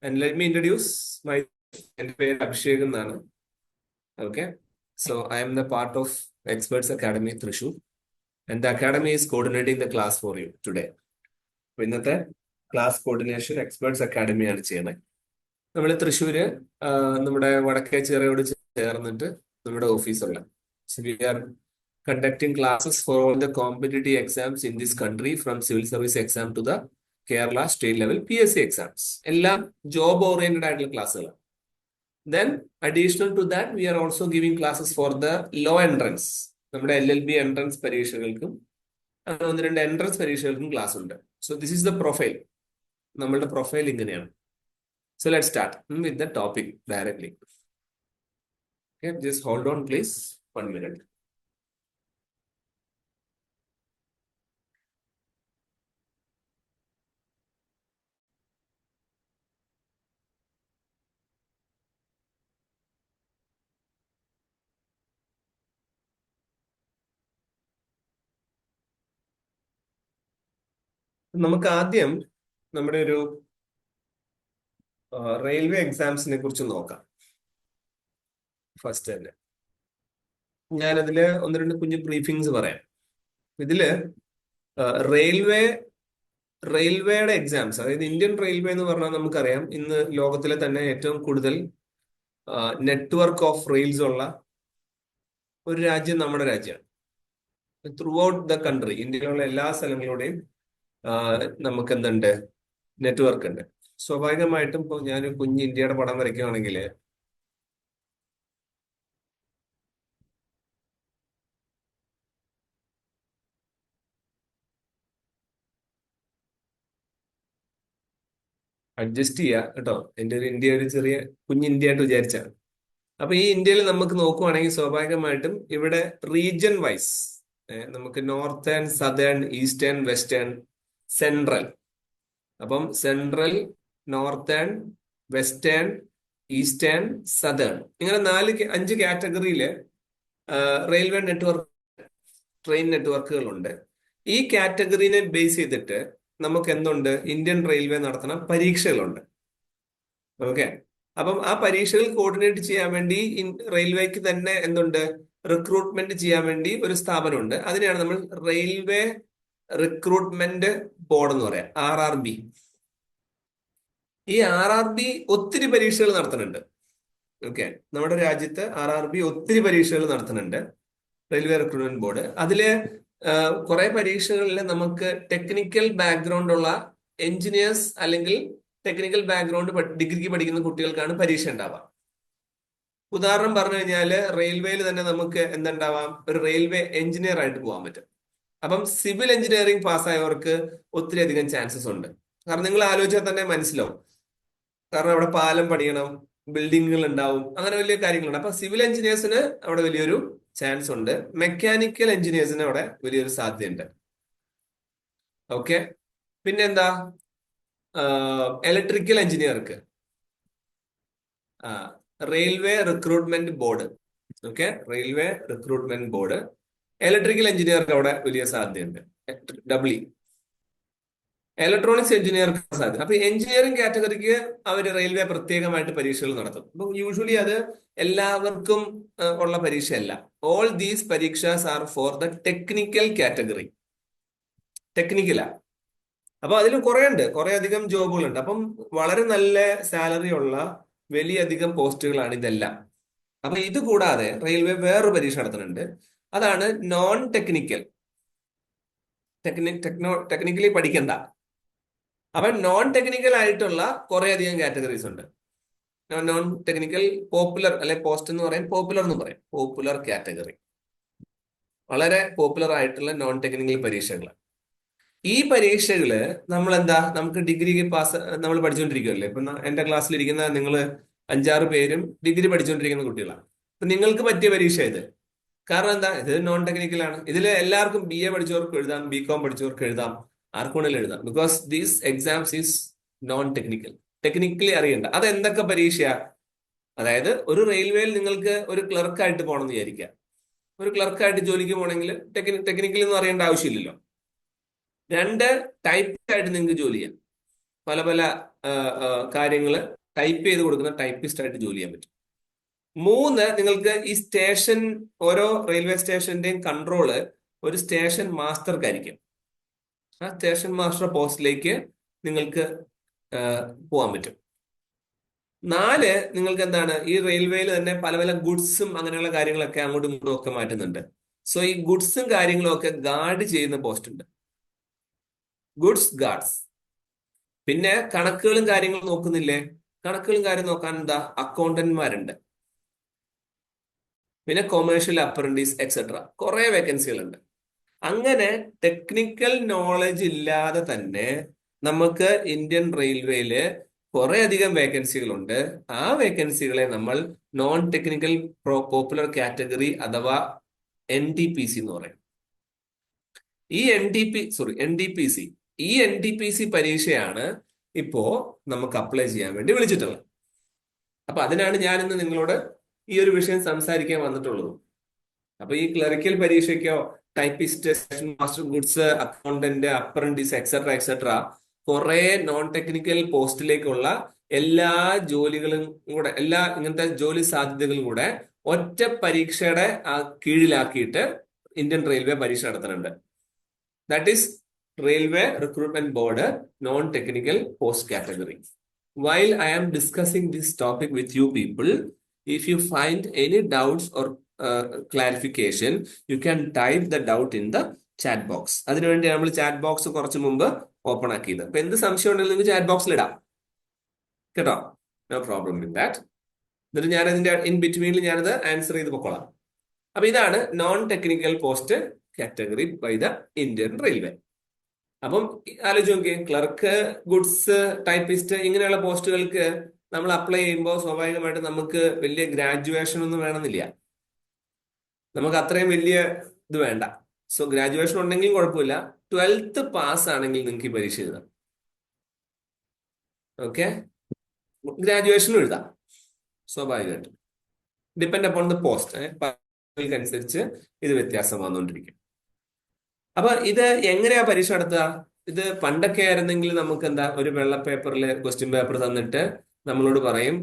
And let me introduce my Abhishek Nana. Okay. So I am the part of Experts Academy Thrissur. And the academy is coordinating the class for you today. ഇന്നത്തെ class coordination experts അക്കാഡമിയാണ് ചെയ്യുന്നത്. നമ്മൾ തൃശ്ശൂര് നമ്മുടെ വടക്കേച്ചിറയോട് ചേർന്നിട്ട് നമ്മുടെ ഓഫീസുള്ള. So we are conducting classes for all the competitive exams in this country from civil service exam to the Kerala state level PSC exams. എല്ലാം job oriented ആയിട്ടുള്ള ക്ലാസ്സുകൾ. Then additional to that, we are also giving classes for the law entrance. നമ്മുടെ LLB entrance പരീക്ഷകൾക്കും ഒന്ന് രണ്ട് entrance പരീക്ഷകൾക്കും class ഉണ്ട്. So this is the profile. നമ്മളുടെ profile ഇങ്ങനെയാണ്. So let start with the topic directly. Just hold on please 1 minute. നമുക്ക് ആദ്യം നമ്മുടെ ഒരു റെയിൽവേ എക്സാംസിനെ കുറിച്ച് നോക്കാം. ഫസ്റ്റ് തന്നെ ഞാനതില് ഒന്ന് രണ്ട് കുഞ്ഞു ബ്രീഫിങ്സ് പറയാം. ഇതില് റെയിൽവേയുടെ എക്സാംസ്, അതായത് ഇന്ത്യൻ റെയിൽവേ എന്ന് പറഞ്ഞാൽ നമുക്കറിയാം ഇന്ന് ലോകത്തിലെ തന്നെ ഏറ്റവും കൂടുതൽ നെറ്റ്വർക്ക് ഓഫ് റെയിൽസ് ഉള്ള ഒരു രാജ്യം നമ്മുടെ രാജ്യമാണ്. ത്രൂ ഔട്ട് ദ കൺട്രി, ഇന്ത്യയിലുള്ള എല്ലാ സ്ഥലങ്ങളുടെയും നമുക്ക് എന്തുണ്ട്, നെറ്റ്വർക്ക് ഉണ്ട്. സ്വാഭാവികമായിട്ടും ഇപ്പോൾ ഞാൻ കുഞ്ഞ് ഇന്ത്യയുടെ പടം വരയ്ക്കുകയാണെങ്കിൽ അഡ്ജസ്റ്റ് ചെയ്യുക കേട്ടോ. എൻ്റെ ഒരു ഇന്ത്യ ഒരു ചെറിയ കുഞ്ഞ് ഇന്ത്യ ആയിട്ട് വിചാരിച്ചാണ്. അപ്പൊ ഈ ഇന്ത്യയിൽ നമുക്ക് നോക്കുവാണെങ്കിൽ സ്വാഭാവികമായിട്ടും ഇവിടെ റീജിയൻ വൈസ് നമുക്ക് northern, southern, eastern, western, central. അപ്പം central, northern, western, eastern, southern, ഇങ്ങനെ 5 കാറ്റഗറിയില് റെയിൽവേ നെറ്റ്വർക്ക്, ട്രെയിൻ നെറ്റ്വർക്കുകളുണ്ട്. ഈ കാറ്റഗറിനെ ബേസ് ചെയ്തിട്ട് നമുക്ക് എന്തുണ്ട്, ഇന്ത്യൻ റെയിൽവേ നടത്തുന്ന പരീക്ഷകളുണ്ട്. ഓക്കെ. അപ്പം ആ പരീക്ഷകൾ കോർഡിനേറ്റ് ചെയ്യാൻ വേണ്ടി റെയിൽവേക്ക് തന്നെ എന്തുണ്ട്, റിക്രൂട്ട്മെന്റ് ചെയ്യാൻ വേണ്ടി ഒരു സ്ഥാപനമുണ്ട്. അതിനെയാണ് നമ്മൾ റെയിൽവേ റിക്രൂട്ട്മെന്റ് ബോർഡ് എന്ന് പറയാം, RRB. ഈ RRB ഒത്തിരി പരീക്ഷകൾ നടത്തുന്നുണ്ട്. ഓക്കെ. നമ്മുടെ രാജ്യത്ത് RRB ഒത്തിരി പരീക്ഷകൾ നടത്തുന്നുണ്ട്, റെയിൽവേ റിക്രൂട്ട്മെന്റ് ബോർഡ്. അതില് കുറെ പരീക്ഷകളിൽ നമുക്ക് ടെക്നിക്കൽ ബാക്ക്ഗ്രൗണ്ട് ഉള്ള എഞ്ചിനീയേഴ്സ് അല്ലെങ്കിൽ ടെക്നിക്കൽ ബാക്ക്ഗ്രൗണ്ട് ഡിഗ്രിക്ക് പഠിക്കുന്ന കുട്ടികൾക്കാണ് പരീക്ഷ ഉണ്ടാവാം. ഉദാഹരണം പറഞ്ഞു കഴിഞ്ഞാൽ റെയിൽവേയിൽ തന്നെ നമുക്ക് എന്തുണ്ടാവാം, ഒരു റെയിൽവേ എഞ്ചിനീയർ ആയിട്ട് പോകാൻ പറ്റും. അപ്പം സിവിൽ എഞ്ചിനീയറിംഗ് പാസ്സായവർക്ക് ഒത്തിരി അധികം ചാൻസസ് ഉണ്ട്. കാരണം നിങ്ങൾ ആലോചിച്ചാൽ തന്നെ മനസ്സിലാവും. കാരണം അവിടെ പാലം പണിയണം, ബിൽഡിങ്ങുകൾ ഉണ്ടാവും, അങ്ങനെ വലിയ കാര്യങ്ങളുണ്ട്. അപ്പൊ സിവിൽ എഞ്ചിനീയേഴ്സിന് അവിടെ വലിയൊരു ചാൻസ് ഉണ്ട്. മെക്കാനിക്കൽ എഞ്ചിനീയേഴ്സിന് അവിടെ വലിയൊരു സാധ്യതയുണ്ട്. ഓക്കെ. പിന്നെന്താ, ഇലക്ട്രിക്കൽ എഞ്ചിനീയർക്ക് railway recruitment board. Okay, railway recruitment board. Electrical എഞ്ചിനീയർക്ക് അവിടെ വലിയ സാധ്യതയുണ്ട്. ഇലക്ട്രോണിക്സ് എഞ്ചിനീയർക്ക് സാധ്യത. അപ്പൊ എഞ്ചിനീയറിംഗ് കാറ്റഗറിക്ക് അവർ റെയിൽവേ പ്രത്യേകമായിട്ട് പരീക്ഷകൾ നടത്തും. അപ്പൊ യൂഷ്വലി അത് എല്ലാവർക്കും ഉള്ള പരീക്ഷയല്ല. ഓൾ ദീസ് പരീക്ഷാസ് are for the technical category. ടെക്നിക്കലാ. അപ്പൊ അതിൽ കുറെ ഉണ്ട്, കുറെ അധികം ജോബുകളുണ്ട്. അപ്പം വളരെ നല്ല സാലറി ഉള്ള വലിയധികം പോസ്റ്റുകളാണ് ഇതെല്ലാം. അപ്പൊ ഇത് കൂടാതെ റെയിൽവേ വേറൊരു പരീക്ഷ നടത്തുന്നുണ്ട്. അതാണ് നോൺ ടെക്നിക്കൽ. ടെക്നിക്കലി പഠിക്കണ്ട. അപ്പൊ നോൺ ടെക്നിക്കൽ ആയിട്ടുള്ള കുറെ അധികം കാറ്റഗറീസ് ഉണ്ട്. നോൺ ടെക്നിക്കൽ പോപ്പുലർ, അല്ലെ പോസ്റ്റ് എന്ന് പറയും, പോപ്പുലർ എന്ന് പറയും, പോപ്പുലർ കാറ്റഗറി. വളരെ പോപ്പുലർ ആയിട്ടുള്ള നോൺ ടെക്നിക്കൽ പരീക്ഷകൾ. ഈ പരീക്ഷകള് നമ്മൾ നമുക്ക് ഡിഗ്രി പാസ് നമ്മൾ പഠിച്ചുകൊണ്ടിരിക്കുമല്ലേ. ഇപ്പൊ എന്റെ ക്ലാസ്സിലിരിക്കുന്ന നിങ്ങൾ 5-6 പേരും ഡിഗ്രി പഠിച്ചുകൊണ്ടിരിക്കുന്ന കുട്ടികളാണ്. അപ്പൊ നിങ്ങൾക്ക് പറ്റിയ പരീക്ഷ ഇത്. കാരണം ഇത് നോൺ ടെക്നിക്കൽ ആണ്. ഇതിൽ എല്ലാവർക്കും BA പഠിച്ചവർക്ക് എഴുതാം, BCom പഠിച്ചവർക്ക് എഴുതാം, ആർക്കുണെങ്കിലും എഴുതാം. Because these exams is known technical. Technically അറിയണ്ട. അത് എന്തൊക്കെ പരീക്ഷയാ? അതായത് ഒരു റെയിൽവേയിൽ നിങ്ങൾക്ക് ഒരു ക്ലർക്കായിട്ട് പോകണമെന്ന് വിചാരിക്കുക. ഒരു ക്ലർക്കായിട്ട് ജോലിക്ക് പോകണമെങ്കിൽ ടെക്നിക്കലി ഒന്നും അറിയേണ്ട ആവശ്യമില്ലല്ലോ. 2 ടൈപ്പായിട്ട് നിങ്ങൾക്ക് ജോലി ചെയ്യാം. പല പല കാര്യങ്ങൾ ടൈപ്പ് ചെയ്ത് കൊടുക്കുന്ന ടൈപ്പിസ്റ്റ് ആയിട്ട് ജോലി ചെയ്യാൻ പറ്റും. 3, നിങ്ങൾക്ക് ഈ സ്റ്റേഷൻ, ഓരോ റെയിൽവേ സ്റ്റേഷന്റെയും കൺട്രോള് ഒരു സ്റ്റേഷൻ മാസ്റ്റർക്കായിരിക്കും. ആ സ്റ്റേഷൻ മാസ്റ്റർ പോസ്റ്റിലേക്ക് നിങ്ങൾക്ക് പോകാൻ പറ്റും. 4, നിങ്ങൾക്ക് എന്താണ്, ഈ റെയിൽവേയിൽ തന്നെ പല പല ഗുഡ്സും അങ്ങനെയുള്ള കാര്യങ്ങളൊക്കെ അങ്ങോട്ടും ഇങ്ങോട്ടും ഒക്കെ മാറ്റുന്നുണ്ട്. സോ ഈ ഗുഡ്സും കാര്യങ്ങളും ഒക്കെ ഗാർഡ് ചെയ്യുന്ന പോസ്റ്റ് ഉണ്ട്, ഗുഡ്സ് ഗാർഡ്സ്. പിന്നെ കണക്കുകളും കാര്യങ്ങളും നോക്കുന്നില്ലേ, കണക്കുകളും കാര്യം നോക്കാൻ എന്താ, അക്കൗണ്ടന്റ്മാരുണ്ട്. പിന്നെ കൊമേഴ്ഷ്യൽ അപ്രന്റീസ് എക്സെട്ര, കുറെ വേക്കൻസികളുണ്ട്. അങ്ങനെ ടെക്നിക്കൽ നോളജ് ഇല്ലാതെ തന്നെ നമുക്ക് ഇന്ത്യൻ റെയിൽവേയില് കുറെ അധികം വേക്കൻസികളുണ്ട്. ആ വേക്കൻസികളെ നമ്മൾ നോൺ ടെക്നിക്കൽ പോപ്പുലർ കാറ്റഗറി അഥവാ NTPC എന്ന് പറയും. ഈ NTPC ഈ NTPC പരീക്ഷയാണ് ഇപ്പോ നമുക്ക് അപ്ലൈ ചെയ്യാൻ വേണ്ടി വിളിച്ചിട്ടുള്ളത്. അപ്പൊ അതിനാണ് ഞാൻ ഇന്ന് നിങ്ങളോട് ഈ ഒരു വിഷയം സംസാരിക്കാൻ വന്നിട്ടുള്ളത്. അപ്പൊ ഈ ക്ലറിക്കൽ പരീക്ഷയ്ക്കോ typist, station master, goods, accountant, apprentice etcetera etcetera കുറെ നോൺ ടെക്നിക്കൽ പോസ്റ്റിലേക്കുള്ള എല്ലാ ജോലികളും കൂടെ, എല്ലാ ഇങ്ങനത്തെ ജോലി സാധ്യതകളും കൂടെ ഒറ്റ പരീക്ഷയുടെ കീഴിലാക്കിയിട്ട് ഇന്ത്യൻ റെയിൽവേ പരീക്ഷ നടത്തുന്നുണ്ട്. That is railway recruitment board non technical post category. While I am discussing this topic with you people, if you find any doubts or clarification, you can type the doubt in the chat box. അതിനുവേണ്ടി നമ്മൾ chat box കുറച്ച് മുമ്പ് open ആക്കിയത്. അപ്പൊ എന്ത് സംശയം ഉണ്ടെങ്കിലും നിങ്ങൾക്ക് ചാറ്റ് ബോക്സിൽ ഇടാം കേട്ടോ, നോ പ്രോബ്ലം വിത്ത് ദാറ്റ്. എന്നിട്ട് ഞാൻ അതിന്റെ ഇൻ ബിറ്റ്വീനിൽ ഞാനത് ആൻസർ ചെയ്ത് പൊക്കോളാം. അപ്പൊ ഇതാണ് non technical post category by the Indian railway. അപ്പം ആലോചിച്ച് നോക്കിയേ, ക്ലർക്ക്, ഗുഡ്സ്, ടൈപ്പിസ്റ്റ് ഇങ്ങനെയുള്ള പോസ്റ്റുകൾക്ക് നമ്മൾ അപ്ലൈ ചെയ്യുമ്പോൾ സ്വാഭാവികമായിട്ട് നമുക്ക് വലിയ ഗ്രാജുവേഷൻ ഒന്നും വേണമെന്നില്ല, നമുക്ക് അത്രയും വലിയ ഇത് വേണ്ട. സോ ഗ്രാജുവേഷൻ ഉണ്ടെങ്കിലും കുഴപ്പമില്ല, 12th പാസ് ആണെങ്കിൽ നിങ്ങൾക്ക് ഈ പരീക്ഷ എഴുതാം. ഓക്കെ, ഗ്രാജുവേഷനും എഴുതാം സ്വാഭാവികമായിട്ടും, ഡിപ്പെൻഡ് അപ്പോൺ ദ പോസ്റ്റ്. അനുസരിച്ച് ഇത് വ്യത്യാസം വന്നുകൊണ്ടിരിക്കും. അപ്പൊ ഇത് എങ്ങനെയാ പരീക്ഷ നടത്തുക? ഇത് പണ്ടൊക്കെ ആയിരുന്നെങ്കിൽ നമുക്ക് എന്താ, ഒരു വെള്ള പേപ്പറിൽ ക്വസ്റ്റ്യൻ പേപ്പർ തന്നിട്ട് നമ്മളോട് പറയും,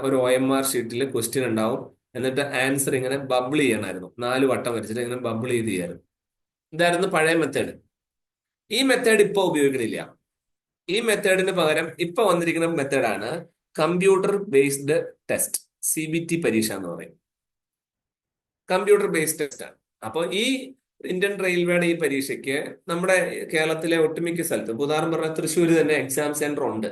ഒരു OMR ഷീറ്റിൽ ക്വസ്റ്റ്യൻ ഉണ്ടാവും, എന്നിട്ട് ആൻസർ ഇങ്ങനെ ബബിൾ ചെയ്യണമായിരുന്നു, 4 വട്ടം വരച്ചിട്ട് ഇങ്ങനെ ബബിൾ ചെയ്ത് ചെയ്യായിരുന്നു. ഇതായിരുന്നു പഴയ മെത്തേഡ്. ഈ മെത്തേഡ് ഇപ്പൊ ഉപയോഗിക്കണില്ല. ഈ മെത്തേഡിന് പകരം ഇപ്പൊ വന്നിരിക്കുന്ന മെത്തേഡാണ് കമ്പ്യൂട്ടർ ബേസ്ഡ് ടെസ്റ്റ്, CBT പരീക്ഷ എന്ന് പറയും. കമ്പ്യൂട്ടർ ബേസ്ഡ് ടെസ്റ്റ് ആണ്. അപ്പൊ ഈ ഇന്ത്യൻ റെയിൽവേയുടെ ഈ പരീക്ഷയ്ക്ക് നമ്മുടെ കേരളത്തിലെ ഒട്ടുമിക്ക സ്ഥലത്തും, ഉദാഹരണം പറഞ്ഞാൽ തൃശ്ശൂർ തന്നെ എക്സാം സെന്റർ ഉണ്ട്.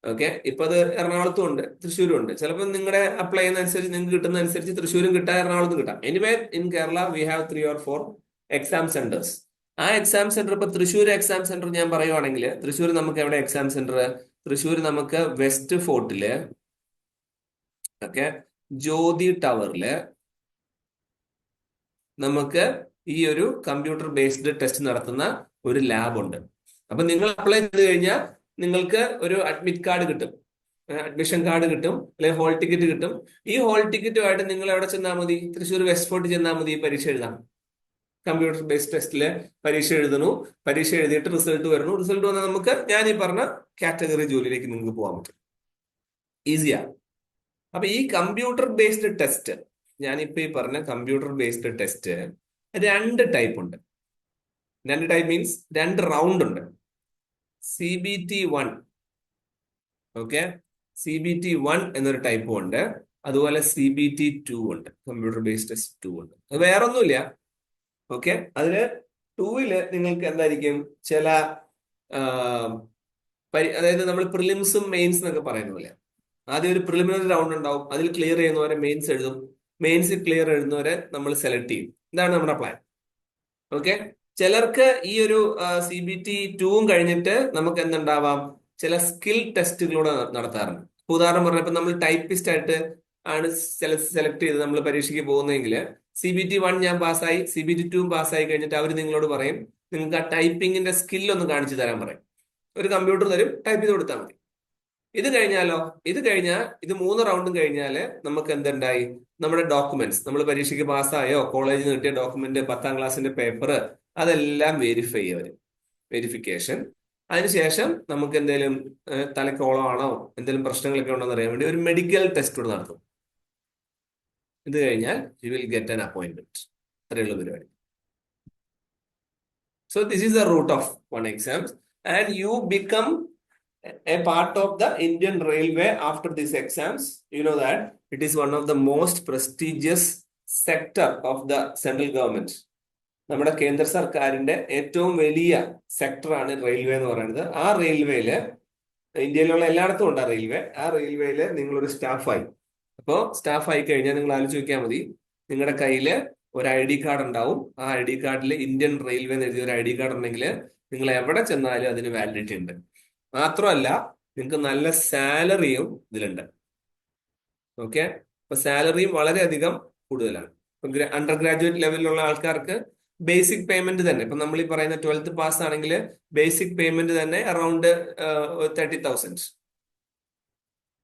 ഓക്കെ, ഇപ്പൊ അത് എറണാകുളത്തും ഉണ്ട്, തൃശ്ശൂരും ഉണ്ട്. ചിലപ്പോൾ നിങ്ങളുടെ അപ്ലൈ ചെയ്യുന്ന അനുസരിച്ച്, നിങ്ങൾക്ക് കിട്ടുന്ന അനുസരിച്ച് തൃശ്ശൂരും കിട്ടാം, എറണാകുളത്തും കിട്ടാം. Anyway in Kerala we have 3 or 4 exam centres. ആ എക്സാം സെന്റർ, ഇപ്പൊ തൃശ്ശൂർ എക്സാം സെന്റർ ഞാൻ പറയുവാണെങ്കിൽ, തൃശ്ശൂർ നമുക്ക് എവിടെ എക്സാം സെന്റർ? തൃശ്ശൂർ നമുക്ക് വെസ്റ്റ് ഫോർട്ടില്, ഓക്കെ, ജ്യോതി ടവറില് നമുക്ക് ഈ ഒരു കമ്പ്യൂട്ടർ ബേസ്ഡ് ടെസ്റ്റ് നടത്തുന്ന ഒരു ലാബ് ഉണ്ട്. അപ്പൊ നിങ്ങൾ അപ്ലൈ ചെയ്ത് കഴിഞ്ഞാൽ നിങ്ങൾക്ക് ഒരു അഡ്മിറ്റ് കാർഡ് കിട്ടും, അഡ്മിഷൻ കാർഡ് കിട്ടും, അല്ലെങ്കിൽ ഹോൾ ടിക്കറ്റ് കിട്ടും. ഈ ഹോൾ ടിക്കറ്റുമായിട്ട് നിങ്ങൾ എവിടെ ചെന്നാൽ മതി? തൃശ്ശൂർ വെസ്റ്റ് ഫോർട്ടിൽ ചെന്നാൽ മതി, പരീക്ഷ എഴുതാം. കമ്പ്യൂട്ടർ ബേസ്ഡ് ടെസ്റ്റില് പരീക്ഷ എഴുതുന്നു, പരീക്ഷ എഴുതിയിട്ട് റിസൾട്ട് വരുന്നു. റിസൾട്ട് വന്നാൽ നമുക്ക് ഞാൻ ഈ പറഞ്ഞ കാറ്റഗറി ജോലിയിലേക്ക് നിങ്ങൾക്ക് പോകാൻ പറ്റും, ഈസിയാ. അപ്പൊ ഈ കമ്പ്യൂട്ടർ ബേസ്ഡ് ടെസ്റ്റ്, ഞാനിപ്പോ ഈ പറഞ്ഞ കമ്പ്യൂട്ടർ ബേസ്ഡ് ടെസ്റ്റ് 2 ടൈപ്പ് ഉണ്ട്. 2 ടൈപ്പ് മീൻസ് 2 റൗണ്ട് ഉണ്ട്. CBT1, ഓക്കെ, CBT1 എന്നൊരു ടൈപ്പും ഉണ്ട്, അതുപോലെ CBT2 ഉണ്ട്, കമ്പ്യൂട്ടർ ബേസ്ഡ് ടെസ്റ്റ് 2 ഉണ്ട്. അത് വേറൊന്നുമില്ല. ഓക്കെ, അതില് 2-ല് നിങ്ങൾക്ക് എന്തായിരിക്കും, ചില അതായത് നമ്മൾ പ്രിലിംസും മെയിൻസ് എന്നൊക്കെ പറയുന്ന പോലെ, ആദ്യം ഒരു പ്രിലിമിനറി റൗണ്ട് ഉണ്ടാവും, അതിൽ ക്ലിയർ ചെയ്യുന്നവരെ മെയിൻസ് എഴുതും, മെയിൻസ് ക്ലിയർ എഴുതുന്നവരെ നമ്മൾ സെലക്ട് ചെയ്യും. ഇതാണ് നമ്മുടെ പ്ലാൻ. ഓക്കെ, ചിലർക്ക് ഈ ഒരു CBT2 കഴിഞ്ഞിട്ട് നമുക്ക് എന്തുണ്ടാവാം, ചില സ്കിൽ ടെസ്റ്റുകളൂടെ നടത്താറുണ്ട്. ഉദാഹരണം പറഞ്ഞാൽ ഇപ്പൊ നമ്മൾ ടൈപ്പിസ്റ്റ് ആയിട്ട് ആണ് സെലക്ട് ചെയ്ത് നമ്മൾ പരീക്ഷയ്ക്ക് പോകുന്നതെങ്കിൽ CBT1 ഞാൻ പാസ്സായി, CBT2 പാസ്സായി കഴിഞ്ഞിട്ട് അവർ നിങ്ങളോട് പറയും, നിങ്ങൾക്ക് ആ ടൈപ്പിങ്ങിന്റെ സ്കില്ലൊന്ന് കാണിച്ചു തരാൻ പറയും. ഒരു കമ്പ്യൂട്ടർ തരും, ടൈപ്പ് ചെയ്ത് കൊടുത്താൽ മതി. ഇത് കഴിഞ്ഞാലോ, ഇത് കഴിഞ്ഞാൽ, ഇത് 3 റൗണ്ടും കഴിഞ്ഞാല് നമുക്ക് എന്തുണ്ടായി, നമ്മുടെ ഡോക്യുമെന്റ്സ്, നമ്മൾ പരീക്ഷയ്ക്ക് പാസ്സായോ, കോളേജിൽ നിന്ന് കിട്ടിയ ഡോക്യുമെന്റ്, 10ാം ക്ലാസ്സിന്റെ പേപ്പർ, അതെല്ലാം വെരിഫൈ ചെയ്യും. വെരിഫിക്കേഷൻ അതിനുശേഷം നമുക്ക് എന്തെങ്കിലും തലക്കോളമാണോ എന്തെങ്കിലും പ്രശ്നങ്ങളൊക്കെ ഉണ്ടോ എന്ന് അറിയാൻ വേണ്ടി ഒരു മെഡിക്കൽ ടെസ്റ്റ് കൂടെ നടത്തും. ഇത് കഴിഞ്ഞാൽ you will get an appointment. അത്രയുള്ള പരിപാടി. So this is the route of one exams, and you become a part of the Indian Railway after these exams. You know that it is one of the most prestigious sector of the central government. നമ്മുടെ കേന്ദ്ര സർക്കാരിന്റെ ഏറ്റവും വലിയ സെക്ടറാണ് railway എന്ന് പറയുന്നത്. ആ റെയിൽവേയില് ഇന്ത്യയിലുള്ള എല്ലായിടത്തും ഉണ്ട് ആ റെയിൽവേ. ആ റെയിൽവേയില് നിങ്ങളൊരു സ്റ്റാഫായി. അപ്പോൾ സ്റ്റാഫായി കഴിഞ്ഞാൽ നിങ്ങൾ ആലോചിച്ച് നോക്കിയാൽ മതി, നിങ്ങളുടെ കയ്യില് ഒരു ID കാർഡ് ഉണ്ടാവും. ആ ID കാർഡിൽ ഇന്ത്യൻ റെയിൽവേ എന്ന് എഴുതിയ ഒരു ID കാർഡ് ഉണ്ടെങ്കിൽ നിങ്ങൾ എവിടെ ചെന്നാലും അതിന് വാലിഡിറ്റി ഉണ്ട്. മാത്രമല്ല നിങ്ങൾക്ക് നല്ല സാലറിയും ഇതിലുണ്ട്. ഓക്കെ, അപ്പൊ സാലറിയും വളരെയധികം കൂടുതലാണ്. അണ്ടർ ഗ്രാജുവേറ്റ് ലെവലിലുള്ള ആൾക്കാർക്ക് ബേസിക് പേയ്മെന്റ് തന്നെ, ഇപ്പൊ നമ്മൾ ഈ പറയുന്ന 12th പാസ് ആണെങ്കിൽ ബേസിക് പേയ്മെന്റ് തന്നെ അറൌണ്ട് 30,000.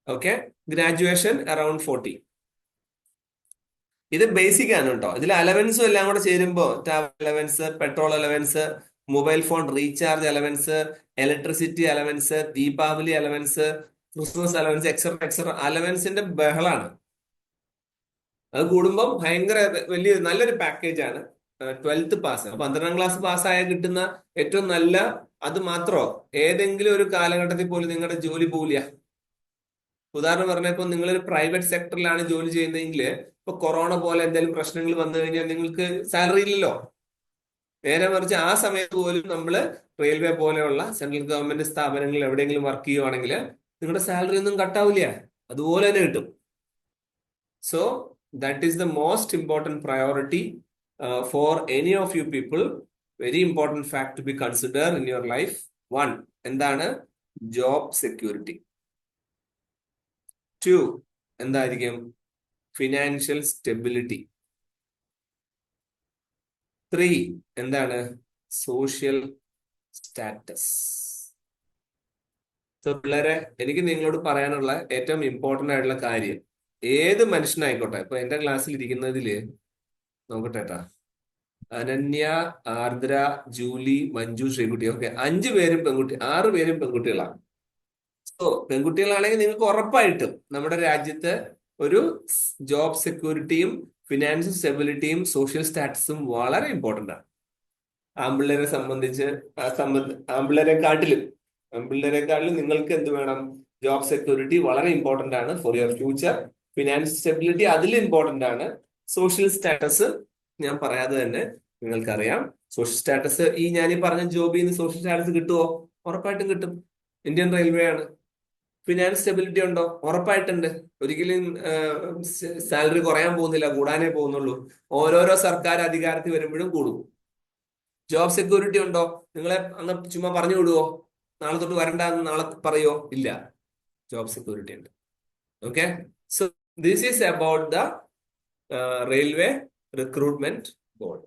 Okay, graduation around 40. ഇത് ബേസിക് ആണ് കേട്ടോ. ഇതിൽ അലവൻസും എല്ലാം കൂടെ ചേരുമ്പോൾ travel allowance, petrol allowance, mobile phone recharge allowance, electricity allowance, Deepavali allowance, Christmas allowance, etcetera അലവൻസിന്റെ ബഹളാണ്. അത് കൂടുമ്പോൾ ഭയങ്കര വലിയ നല്ലൊരു പാക്കേജ് ആണ് 12th പാസ്. 12ാം ക്ലാസ് പാസ്സായാൽ കിട്ടുന്ന ഏറ്റവും നല്ല, അത് മാത്രമോ ഏതെങ്കിലും ഒരു കാലഘട്ടത്തിൽ പോലും നിങ്ങളുടെ ജോലി പോവില്ല. ഉദാഹരണം പറഞ്ഞപ്പോൾ നിങ്ങളൊരു പ്രൈവറ്റ് സെക്ടറിലാണ് ജോലി ചെയ്യുന്നതെങ്കിൽ ഇപ്പൊ കൊറോണ പോലെ എന്തെങ്കിലും പ്രശ്നങ്ങൾ വന്നു കഴിഞ്ഞാൽ നിങ്ങൾക്ക് സാലറി ഇല്ലല്ലോ. നേരെ മറിച്ച് ആ സമയത്ത് പോലും നമ്മൾ റെയിൽവേ പോലെയുള്ള സെൻട്രൽ ഗവൺമെന്റ് സ്ഥാപനങ്ങളിൽ എവിടെയെങ്കിലും വർക്ക് ചെയ്യുവാണെങ്കിൽ നിങ്ങളുടെ സാലറി ഒന്നും കട്ടാവില്ല, അതുപോലെ തന്നെ കിട്ടും. So that is the most important priority for any of you people. Very important fact to be consider in your life. 1, എന്താണ്? Job security. 2, എന്തായിരിക്കും? Financial stability. 3, എന്താണ്? Social status. സോ പിള്ളേരെ, എനിക്ക് നിങ്ങളോട് പറയാനുള്ള ഏറ്റവും ഇമ്പോർട്ടൻ്റ് ആയിട്ടുള്ള കാര്യം, ഏത് മനുഷ്യനായിക്കോട്ടെ, ഇപ്പൊ എന്റെ ക്ലാസ്സിൽ ഇരിക്കുന്നതില് നോക്കട്ടെ കേട്ടാ, അനന്യ, ആർദ്ര, ജൂലി, മഞ്ജു, ശ്രീകുട്ടി, ഓക്കെ, 5 പേരും പെൺകുട്ടി, 6 പേരും പെൺകുട്ടികളാണ്. സോ പെൺകുട്ടികളാണെങ്കിൽ നിങ്ങൾക്ക് ഉറപ്പായിട്ടും നമ്മുടെ രാജ്യത്ത് ഒരു ജോബ് സെക്യൂരിറ്റിയും ഫിനാൻഷ്യൽ സ്റ്റെബിലിറ്റിയും സോഷ്യൽ സ്റ്റാറ്റസും വളരെ ഇമ്പോർട്ടൻ്റ് ആണ്. ആൺപിള്ളേരെ സംബന്ധിച്ച് ആൺപിള്ളേരെക്കാട്ടിലും നിങ്ങൾക്ക് എന്ത് വേണം? ജോബ് സെക്യൂരിറ്റി വളരെ ഇമ്പോർട്ടൻ്റ് ആണ് for your future. Financial stability അതിൽ ഇമ്പോർട്ടൻ്റ് ആണ്. സോഷ്യൽ സ്റ്റാറ്റസ് ഞാൻ പറയാതെ തന്നെ നിങ്ങൾക്കറിയാം. സോഷ്യൽ സ്റ്റാറ്റസ് ഞാൻ ഈ പറഞ്ഞ ജോബിൽ നിന്ന് സോഷ്യൽ സ്റ്റാറ്റസ് കിട്ടുമോ? ഉറപ്പായിട്ടും കിട്ടും. ഇന്ത്യൻ റെയിൽവേ ആണ്. ഫിനാൻസ് സ്റ്റെബിലിറ്റി ഉണ്ടോ? ഉറപ്പായിട്ടുണ്ട്. ഒരിക്കലും സാലറി കുറയാൻ പോകുന്നില്ല, കൂടാനേ പോകുന്നുള്ളൂ. ഓരോരോ സർക്കാർ അധികാരത്തിൽ വരുമ്പോഴും കൂടും. ജോബ് സെക്യൂരിറ്റി ഉണ്ടോ? നിങ്ങളെ അന്ന് ചുമ്മാ പറഞ്ഞു വിടുവോ? നാളെ തൊട്ട് വരണ്ട എന്ന് നാളെ പറയോ? ഇല്ല, ജോബ് സെക്യൂരിറ്റി ഉണ്ട്. Okay, so this is about the railway recruitment board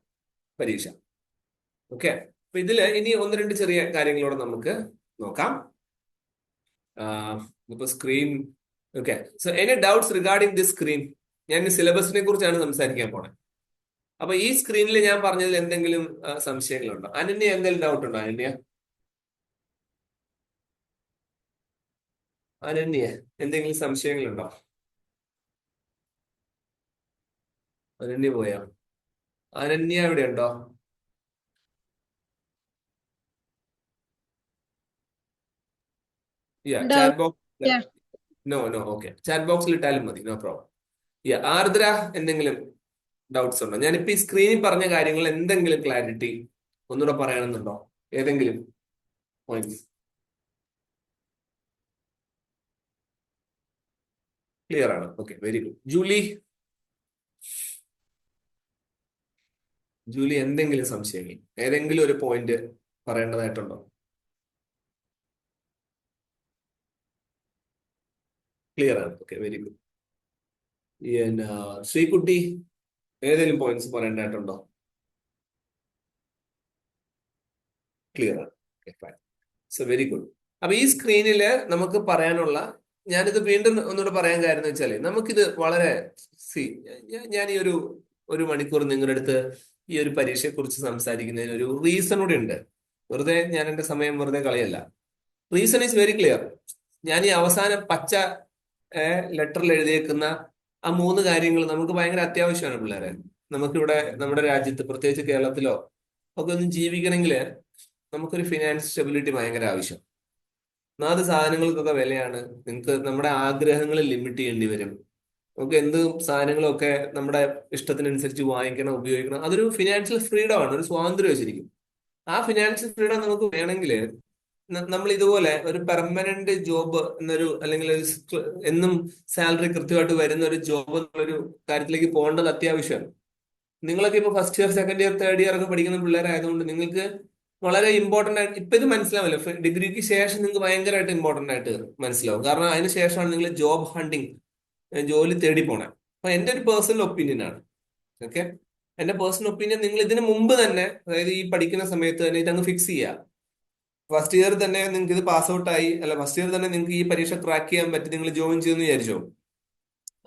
പരീക്ഷ. ഓക്കെ, അപ്പൊ ഇതില് ഇനി 1-2 ചെറിയ കാര്യങ്ങളോടെ നമുക്ക് നോക്കാം. ഇപ്പൊ screen. Okay, so any doubts regarding this screen? ഞാൻ സിലബസിനെ കുറിച്ചാണ് സംസാരിക്കാൻ പോണേ. അപ്പൊ ഈ സ്ക്രീനിൽ ഞാൻ പറഞ്ഞതിൽ എന്തെങ്കിലും സംശയങ്ങളുണ്ടോ? അനന്യ, എന്തെങ്കിലും ഡൗട്ട് ഉണ്ടോ? അനന്യ എന്തെങ്കിലും സംശയങ്ങളുണ്ടോ? അനന്യ പോയോ? അനന്യ എവിടെ ഉണ്ടോ? Chat box. No, okay, chat ബോക്സിൽ ഇട്ടാലും മതി, നോ പ്രോബ്ലം. ആർദ്ര, എന്തെങ്കിലും ഡൗട്ട്സ് ഉണ്ടോ? ഞാനിപ്പോ ഈ സ്ക്രീനിൽ പറഞ്ഞ കാര്യങ്ങൾ എന്തെങ്കിലും ക്ലാരിറ്റി ഒന്നുകൂടെ പറയണമെന്നുണ്ടോ? ഏതെങ്കിലും പോയിന്റ്സ് ക്ലിയർ ആണ്? Okay, very good. ജൂലി, എന്തെങ്കിലും സംശയങ്ങൾ, ഏതെങ്കിലും ഒരു പോയിന്റ് പറയേണ്ടതായിട്ടുണ്ടോ? ക്ലിയർ ആണ്? Okay, very good. ശ്രീകുട്ടി, ഏതെങ്കിലും പോയിന്റ്സ് പറയേണ്ടതായിട്ടുണ്ടോ? ക്ലിയർ ആണ്? Okay, fine. So very good. അപ്പൊ ഈ സ്ക്രീനില് നമുക്ക് പറയാനുള്ള, ഞാനിത് വീണ്ടും ഒന്നുകൂടെ പറയാൻ കാര്യം എന്ന് വെച്ചാല്, നമുക്കിത് വളരെ ഞാൻ ഈ ഒരു മണിക്കൂർ നിങ്ങളുടെ അടുത്ത് ഈ ഒരു പരീക്ഷയെ കുറിച്ച് സംസാരിക്കുന്നതിന് ഒരു റീസൺ കൂടെ ഉണ്ട്. വെറുതെ ഞാൻ എന്റെ സമയം വെറുതെ കളയല്ല. Reason is very clear. ഞാൻ ഈ അവസാനം പച്ച ലെറ്ററിൽ എഴുതിയേക്കുന്ന ആ മൂന്ന് കാര്യങ്ങൾ നമുക്ക് ഭയങ്കര അത്യാവശ്യമാണ് പിള്ളേരെ. നമുക്കിവിടെ നമ്മുടെ രാജ്യത്ത്, പ്രത്യേകിച്ച് കേരളത്തിലോ ഒക്കെ ഒന്നും ജീവിക്കണമെങ്കിൽ നമുക്കൊരു ഫിനാൻസ് സ്റ്റെബിലിറ്റി ഭയങ്കര ആവശ്യം. ഒന്നാമത് സാധനങ്ങൾക്കൊക്കെ വിലയാണ്. നിങ്ങൾക്ക് നമ്മുടെ ആഗ്രഹങ്ങൾ ലിമിറ്റ് ചെയ്യേണ്ടി വരും. നമുക്ക് എന്ത് സാധനങ്ങളൊക്കെ നമ്മുടെ ഇഷ്ടത്തിനനുസരിച്ച് വാങ്ങിക്കണം, ഉപയോഗിക്കണം. അതൊരു ഫിനാൻഷ്യൽ ഫ്രീഡം ആണ്, ഒരു സ്വാതന്ത്ര്യം ശരിക്കും. ആ ഫിനാൻഷ്യൽ ഫ്രീഡം നമുക്ക് വേണമെങ്കിൽ നമ്മൾ ഇതുപോലെ ഒരു പെർമനന്റ് ജോബ് എന്നൊരു, അല്ലെങ്കിൽ ഒരു എന്നും സാലറി കൃത്യമായിട്ട് വരുന്ന ഒരു ജോബ് എന്നുള്ളൊരു കാര്യത്തിലേക്ക് പോകേണ്ടത് അത്യാവശ്യമാണ്. നിങ്ങളൊക്കെ ഇപ്പൊ first year, second year, third year ഒക്കെ പഠിക്കുന്ന പിള്ളേരായതുകൊണ്ട് നിങ്ങൾക്ക് വളരെ ഇമ്പോർട്ടന്റ് ആയിട്ട് ഇപ്പൊ ഇത് മനസ്സിലാവില്ല. ഡിഗ്രിക്ക് ശേഷം നിങ്ങൾക്ക് ഭയങ്കരമായിട്ട് ഇമ്പോർട്ടന്റ് ആയിട്ട് മനസ്സിലാവും. കാരണം അതിന് ശേഷമാണ് നിങ്ങൾ ജോബ് ഹണ്ടിങ്, ജോലി തേടി പോണേ. അപ്പൊ എന്റെ ഒരു പേഴ്സണൽ ഒപ്പീനിയൻ ആണ്. ഓക്കെ, എന്റെ പേഴ്സണൽ ഒപ്പീനിയൻ, നിങ്ങൾ ഇതിന് മുമ്പ് തന്നെ, അതായത് ഈ പഠിക്കുന്ന സമയത്ത് തന്നെ ഇതങ്ങ് ഫിക്സ് ചെയ്യുക. ഫസ്റ്റ് ഇയർ തന്നെ നിങ്ങൾക്ക് ഇത് പാസ് ഔട്ട് ആയി, അല്ല ഫസ്റ്റ് ഇയർ തന്നെ നിങ്ങൾക്ക് ഈ പരീക്ഷ ക്രാക്ക് ചെയ്യാൻ പറ്റി, നിങ്ങൾ ജോയിൻ ചെയ്യുമെന്ന് വിചാരിച്ചോ.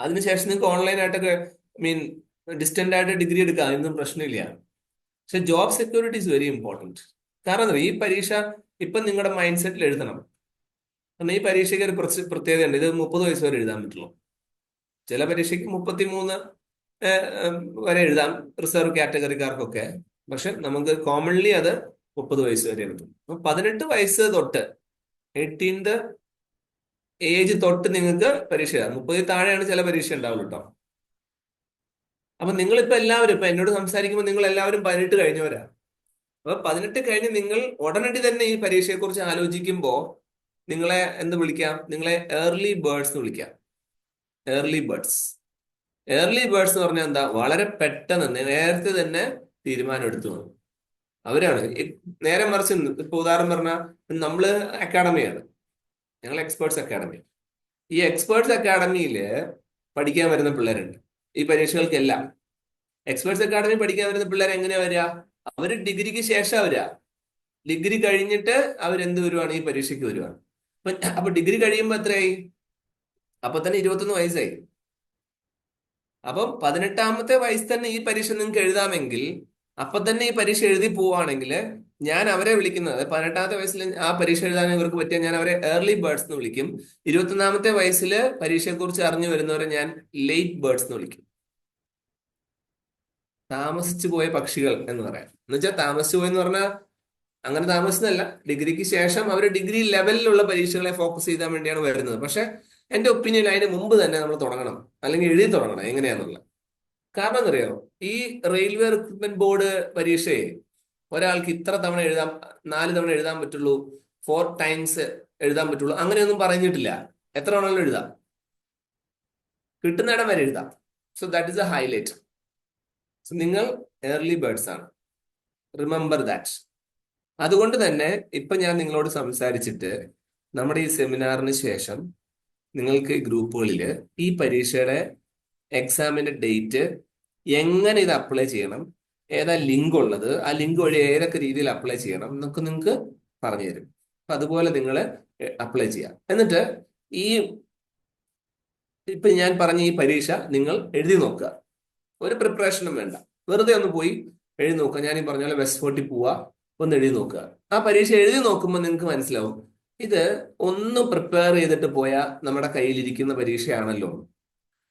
അതിനുശേഷം നിങ്ങൾക്ക് ഓൺലൈൻ ആയിട്ടൊക്കെ, മീൻ ഡിസ്റ്റന്റ് ആയിട്ട് ഡിഗ്രി എടുക്കാം, അതൊന്നും പ്രശ്നമില്ല. പക്ഷെ job security is very important. കാരണം എന്താ, ഈ പരീക്ഷ ഇപ്പൊ നിങ്ങളുടെ മൈൻഡ് സെറ്റിൽ എഴുതണം. കാരണം ഈ പരീക്ഷയ്ക്ക് ഒരു പ്രത്യേകത ഉണ്ട്. ഇത് 30 വയസ്സ് വരെ എഴുതാൻ പറ്റുള്ളൂ. ചില പരീക്ഷയ്ക്ക് 33 വരെ എഴുതാം, റിസർവ് കാറ്റഗറിക്കാർക്കൊക്കെ. പക്ഷെ നമുക്ക് കോമൺലി അത് 30 വയസ്സ് വരെ എഴുതും. അപ്പൊ 18 വയസ്സ് തൊട്ട്, 18th ഏജ് തൊട്ട് നിങ്ങൾക്ക് പരീക്ഷ എഴുതാം. 30 താഴെയാണ് ചില പരീക്ഷ ഉണ്ടാവുള്ളൂ കേട്ടോ. അപ്പൊ നിങ്ങളിപ്പോ എല്ലാവരും, ഇപ്പൊ എന്നോട് സംസാരിക്കുമ്പോൾ നിങ്ങൾ എല്ലാവരും 18 കഴിഞ്ഞവരാ. അപ്പൊ 18 കഴിഞ്ഞ് നിങ്ങൾ ഉടനടി തന്നെ ഈ പരീക്ഷയെ കുറിച്ച് ആലോചിക്കുമ്പോ നിങ്ങളെ എന്ത് വിളിക്കാം? നിങ്ങളെ ഏർലി ബേർഡ്സ് എന്ന് വിളിക്കാം. Early birds. ഏർലി ബേർഡ്സ് എന്ന് പറഞ്ഞാൽ എന്താ? വളരെ പെട്ടെന്ന് നേരത്തെ തന്നെ തീരുമാനം എടുത്തു പോകും അവരാണ്. നേരെ മറിച്ച് ഇപ്പൊ ഉദാഹരണം പറഞ്ഞാൽ നമ്മള് അക്കാഡമിയാണ്, ഞങ്ങൾ എക്സ്പേർട്സ് അക്കാഡമി. ഈ എക്സ്പേർട്സ് അക്കാഡമിയില് പഠിക്കാൻ വരുന്ന പിള്ളേരുണ്ട് ഈ പരീക്ഷകൾക്കെല്ലാം. എക്സ്പേർട്സ് അക്കാഡമി പഠിക്കാൻ വരുന്ന പിള്ളേർ എങ്ങനെയാ വരിക? അവര് ഡിഗ്രിക്ക് ശേഷം വരിക. ഡിഗ്രി കഴിഞ്ഞിട്ട് അവരെന്ത് വരുവാണ്? ഈ പരീക്ഷയ്ക്ക് വരുവാണ്. അപ്പൊ ഡിഗ്രി കഴിയുമ്പോ എത്രയായി? അപ്പൊ തന്നെ 21 വയസ്സായി. അപ്പം 18ാമത്തെ വയസ്സ് തന്നെ ഈ പരീക്ഷ നിങ്ങൾക്ക് എഴുതാമെങ്കിൽ, അപ്പൊ തന്നെ ഈ പരീക്ഷ എഴുതി പോവുകയാണെങ്കിൽ, ഞാൻ അവരെ വിളിക്കുന്നത് 18ാമത്തെ വയസ്സിൽ ആ പരീക്ഷ എഴുതാൻ ഇവർക്ക് പറ്റിയ, ഞാൻ അവരെ ഏർലി ബേർഡ്സ് എന്ന് വിളിക്കും. 21ാമത്തെ വയസ്സിൽ പരീക്ഷയെ കുറിച്ച് അറിഞ്ഞു വരുന്നവരെ ഞാൻ ലേറ്റ് ബേർഡ്സ് എന്ന് വിളിക്കും. താമസിച്ചു പോയ പക്ഷികൾ എന്ന് പറയാം. എന്ന് വെച്ചാൽ താമസിച്ചു പോയെന്ന് പറഞ്ഞാൽ അങ്ങനെ താമസിച്ചതല്ല, ഡിഗ്രിക്ക് ശേഷം അവർ ഡിഗ്രി ലെവലിലുള്ള പരീക്ഷകളെ ഫോക്കസ് ചെയ്താൻ വേണ്ടിയാണ് വരുന്നത്. പക്ഷെ എന്റെ ഒപ്പീനിയൻ അതിന് മുമ്പ് തന്നെ നമ്മൾ തുടങ്ങണം, അല്ലെങ്കിൽ എഴുതി തുടങ്ങണം എങ്ങനെയാന്നുള്ളത്. കാരണം എന്നറിയാമോ, ഈ റെയിൽവേ റിക്രൂട്ട്മെന്റ് ബോർഡ് പരീക്ഷയെ ഒരാൾക്ക് ഇത്ര തവണ എഴുതാം, 4 തവണ എഴുതാൻ പറ്റുള്ളൂ, 4 ടൈംസ് എഴുതാൻ പറ്റുള്ളൂ, അങ്ങനെയൊന്നും പറഞ്ഞിട്ടില്ല. എത്ര തവണ എഴുതാം, കിട്ടുന്നിടം വരെ എഴുതാം. So that is A highlight. നിങ്ങൾ ഏർലി ബേർഡ്സ് ആണ്, റിമെമ്പർ ദാറ്റ്. അതുകൊണ്ട് തന്നെ ഇപ്പൊ ഞാൻ നിങ്ങളോട് സംസാരിച്ചിട്ട്, നമ്മുടെ ഈ സെമിനാറിന് ശേഷം നിങ്ങൾക്ക് ഗ്രൂപ്പുകളിൽ ഈ പരീക്ഷയുടെ എക്സാമിന്റെ ഡേറ്റ്, എങ്ങനെ ഇത് അപ്ലൈ ചെയ്യണം, ഏതാ ലിങ്ക് ഉള്ളത്, ആ ലിങ്ക് വഴി ഏതൊക്കെ രീതിയിൽ അപ്ലൈ ചെയ്യണം എന്നൊക്കെ നിങ്ങൾക്ക് പറഞ്ഞു തരും. അപ്പൊ അതുപോലെ നിങ്ങൾ അപ്ലൈ ചെയ്യാം. എന്നിട്ട് ഈ ഇപ്പൊ ഞാൻ പറഞ്ഞ ഈ പരീക്ഷ നിങ്ങൾ എഴുതി നോക്കുക. ഒരു പ്രിപ്പറേഷനും വേണ്ട, വെറുതെ ഒന്ന് പോയി എഴുതി നോക്കുക. ഞാൻ ഈ പറഞ്ഞ പോലെ വെസ്റ്റ് ഫോർട്ടിൽ പോവുക, ഒന്ന് എഴുതി നോക്കുക. ആ പരീക്ഷ എഴുതി നോക്കുമ്പോൾ നിങ്ങൾക്ക് മനസ്സിലാവും, ഇത് ഒന്ന് പ്രിപ്പയർ ചെയ്തിട്ട് പോയാൽ നമ്മുടെ കയ്യിലിരിക്കുന്ന പരീക്ഷയാണല്ലോ.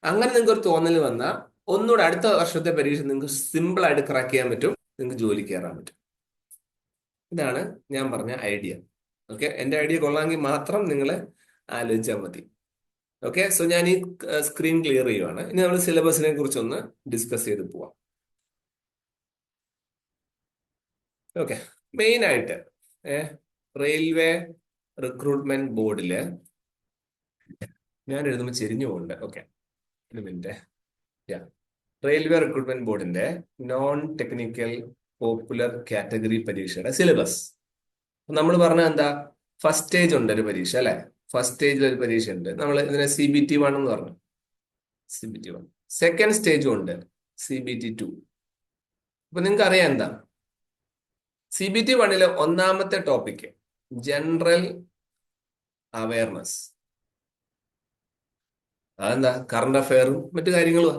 അങ്ങനെ നിങ്ങൾക്ക് ഒരു തോന്നൽ വന്നാൽ ഒന്നുകൂടെ അടുത്ത വർഷത്തെ പരീക്ഷ നിങ്ങൾക്ക് സിമ്പിൾ ആയിട്ട് ക്രാക്ക് ചെയ്യാൻ പറ്റും, നിങ്ങൾക്ക് ജോലി കയറാൻ പറ്റും. ഇതാണ് ഞാൻ പറഞ്ഞ ഐഡിയ. ഓക്കെ, എന്റെ ഐഡിയ കൊള്ളാമെങ്കിൽ മാത്രം നിങ്ങൾ ആലോചിച്ചാൽ മതി. ഓക്കെ, സോ ഞാൻ ഈ സ്ക്രീൻ ക്ലിയർ ചെയ്യുവാണ്. ഇനി നമ്മൾ സിലബസിനെ കുറിച്ചൊന്ന് ഡിസ്കസ് ചെയ്ത് പോവാം. ഓക്കെ, മെയിൻ ആയിട്ട് റെയിൽവേ റിക്രൂട്ട്മെന്റ് ബോർഡില്, ഞാൻ എഴുതുമ്പോൾ ചെരിഞ്ഞു പോകുന്നുണ്ട്. ഓക്കെ, ഒരു മിനിറ്റ്. റെയിൽവേ റിക്രൂട്ട്മെന്റ് ബോർഡിന്റെ നോൺ ടെക്നിക്കൽ പോപ്പുലർ കാറ്റഗറി പരീക്ഷയുടെ സിലബസ് നമ്മൾ പറഞ്ഞ എന്താ? ഫസ്റ്റ് സ്റ്റേജ് ഉണ്ട് ഒരു പരീക്ഷ, അല്ലെ? ഫസ്റ്റ് സ്റ്റേജിൽ ഒരു പരീക്ഷ ഉണ്ട്, നമ്മൾ ഇതിനെ CBT-1 എന്ന് പറഞ്ഞു. CBT-1. സെക്കൻഡ് സ്റ്റേജും ഉണ്ട്, CBT-2. അപ്പൊ നിങ്ങൾക്ക് അറിയാം എന്താ CBT-1 ഒന്നാമത്തെ ടോപ്പിക് ജനറൽ അവയർനെസ്. അതെന്താ? കറണ്ട് അഫെയറും മറ്റു കാര്യങ്ങളും.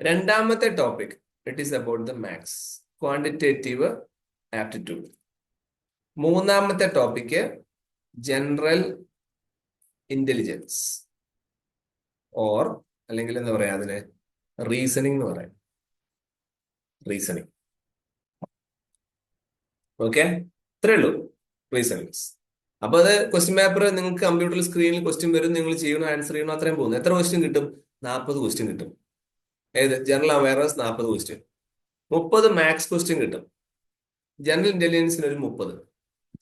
രണ്ടാമത്തെ topic it is about the maths, quantitative aptitude. മൂന്നാമത്തെ ടോപ്പിക്ക് ജനറൽ ഇന്റലിജൻസ് ഓർ അല്ലെങ്കിൽ എന്താ പറയാ അതിന് റീസണിങ് എന്ന് പറയാം. റീസണിങ്. ഓക്കെ, ഇത്രേ ഉള്ളൂ റീസണിങ്സ്. അപ്പൊ അത് ക്വസ്റ്റ്യൻ പേപ്പർ നിങ്ങൾക്ക് കമ്പ്യൂട്ടർ സ്ക്രീനിൽ ക്വസ്റ്റ്യൻ വരും, നിങ്ങൾ ചെയ്യണോ ആൻസർ ചെയ്യണോ അത്രയും പോകുന്നു. എത്ര ക്വസ്റ്റ്യൻ കിട്ടും? 40 ക്വസ്റ്റ്യൻ കിട്ടും. ഏത്? General awareness 40 question, 30 maths question കിട്ടും. ജനറൽ ഇന്റലിജൻസിന് ഒരു 30.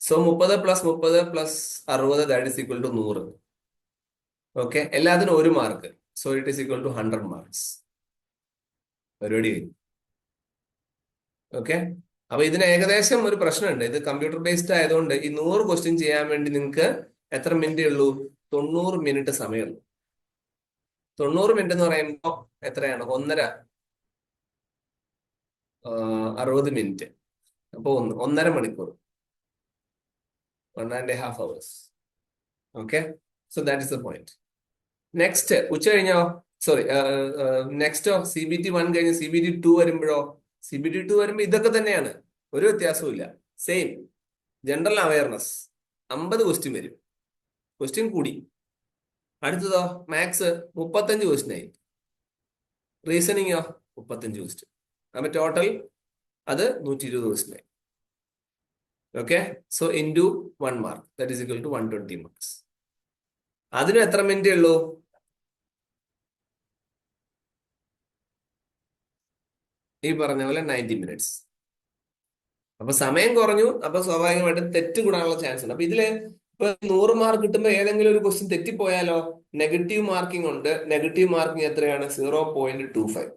So 30 + 30 + 60 that is equal to 100. Okay, എല്ലാത്തിനും 1 mark. So it is equal to 100 marks. പരിപാടി കഴിഞ്ഞു. ഓക്കെ, അപ്പൊ ഇതിന് ഏകദേശം ഒരു പ്രശ്നമുണ്ട്. ഇത് കമ്പ്യൂട്ടർ ബേസ്ഡ് ആയതുകൊണ്ട് ഈ 100 ക്വസ്റ്റ്യൻ ചെയ്യാൻ വേണ്ടി നിങ്ങൾക്ക് എത്ര മിനിറ്റേ ഉള്ളൂ? 90 മിനിറ്റ് സമയമുള്ളൂ. 90 മിനിറ്റ് എന്ന് പറയുമ്പോൾ എത്രയാണ്? 60 മിനിറ്റ്. അപ്പൊ 1.5 മണിക്കൂർ, 1.5 hours. Okay, so that is the point. Next ഉച്ച കഴിഞ്ഞോ? സോറി, നെക്സ്റ്റോ CBT 1 കഴിഞ്ഞ് CBT 2 വരുമ്പോഴോ? CBT 2 വരുമ്പോ ഇതൊക്കെ തന്നെയാണ്, ഒരു വ്യത്യാസവും ഇല്ല. സെയിം ജനറൽ അവയർനെസ് 50 ക്വസ്റ്റ്യൻ വരും. ക്വസ്റ്റ്യൻ കൂടി. അടുത്തതോ മാത്സ് 35 ക്വസ്റ്റ്യൻ ആയി. റീസണിങ്ങോ 35 ക്വസ്റ്റ്യൻ. അപ്പൊ ടോട്ടൽ അത് 120 ക്വസ്റ്റ്യൻ ആയി. Okay, so into 1 mark that is equal to 120 marks. അതിന് എത്ര മിനിറ്റേ ഉള്ളൂ? ഈ പറഞ്ഞ പോലെ 90 മിനിറ്റ്സ്. അപ്പൊ സമയം കുറഞ്ഞു. അപ്പൊ സ്വാഭാവികമായിട്ടും തെറ്റ് കൂടാനുള്ള ചാൻസ് ഉണ്ട്. അപ്പൊ ഇതില് ഇപ്പൊ 100 മാർക്ക് കിട്ടുമ്പോൾ ഏതെങ്കിലും ഒരു ക്വസ്റ്റ്യൻ തെറ്റിപ്പോയാലോ നെഗറ്റീവ് മാർക്കിംഗ് ഉണ്ട്. നെഗറ്റീവ് മാർക്കിംഗ് എത്രയാണ്? 0.25.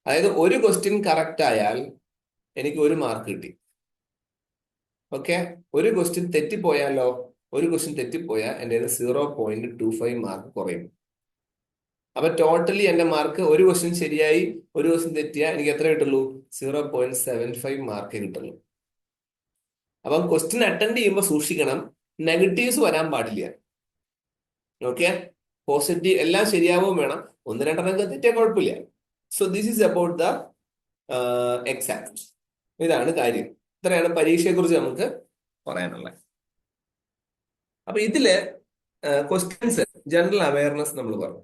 അതായത് ഒരു ക്വസ്റ്റ്യൻ കറക്റ്റ് ആയാൽ എനിക്ക് 1 മാർക്ക് കിട്ടി. ഓക്കെ, ഒരു ക്വസ്റ്റ്യൻ തെറ്റിപ്പോയാലോ? ഒരു ക്വസ്റ്റ്യൻ തെറ്റിപ്പോയാൽ എൻ്റെ 0.25 മാർക്ക് കുറയും. അപ്പൊ ടോട്ടലി എന്റെ മാർക്ക്, ഒരു ക്വസ്റ്റ്യൻ ശരിയായി ഒരു ക്വസ്റ്റ്യൻ തെറ്റിയാൽ എനിക്ക് എത്ര കിട്ടുള്ളൂ? 0.75 മാർക്ക് കിട്ടുള്ളൂ. അപ്പം ക്വസ്റ്റ്യൻ അറ്റൻഡ് ചെയ്യുമ്പോൾ സൂക്ഷിക്കണം, നെഗറ്റീവ്സ് വരാൻ പാടില്ല. ഓക്കെ, പോസിറ്റീവ് എല്ലാം ശരിയാവും വേണം. 1-2 തെറ്റിയാൽ കുഴപ്പമില്ല. So this is about the exam. ഇതാണ് കാര്യം. ഇത്രയാണ് പരീക്ഷയെ കുറിച്ച് നമുക്ക് പറയാനുള്ളത്. അപ്പൊ ഇതില് ക്വസ്റ്റ്യൻസ് ജനറൽ അവയർനെസ് നമ്മൾ പറഞ്ഞു.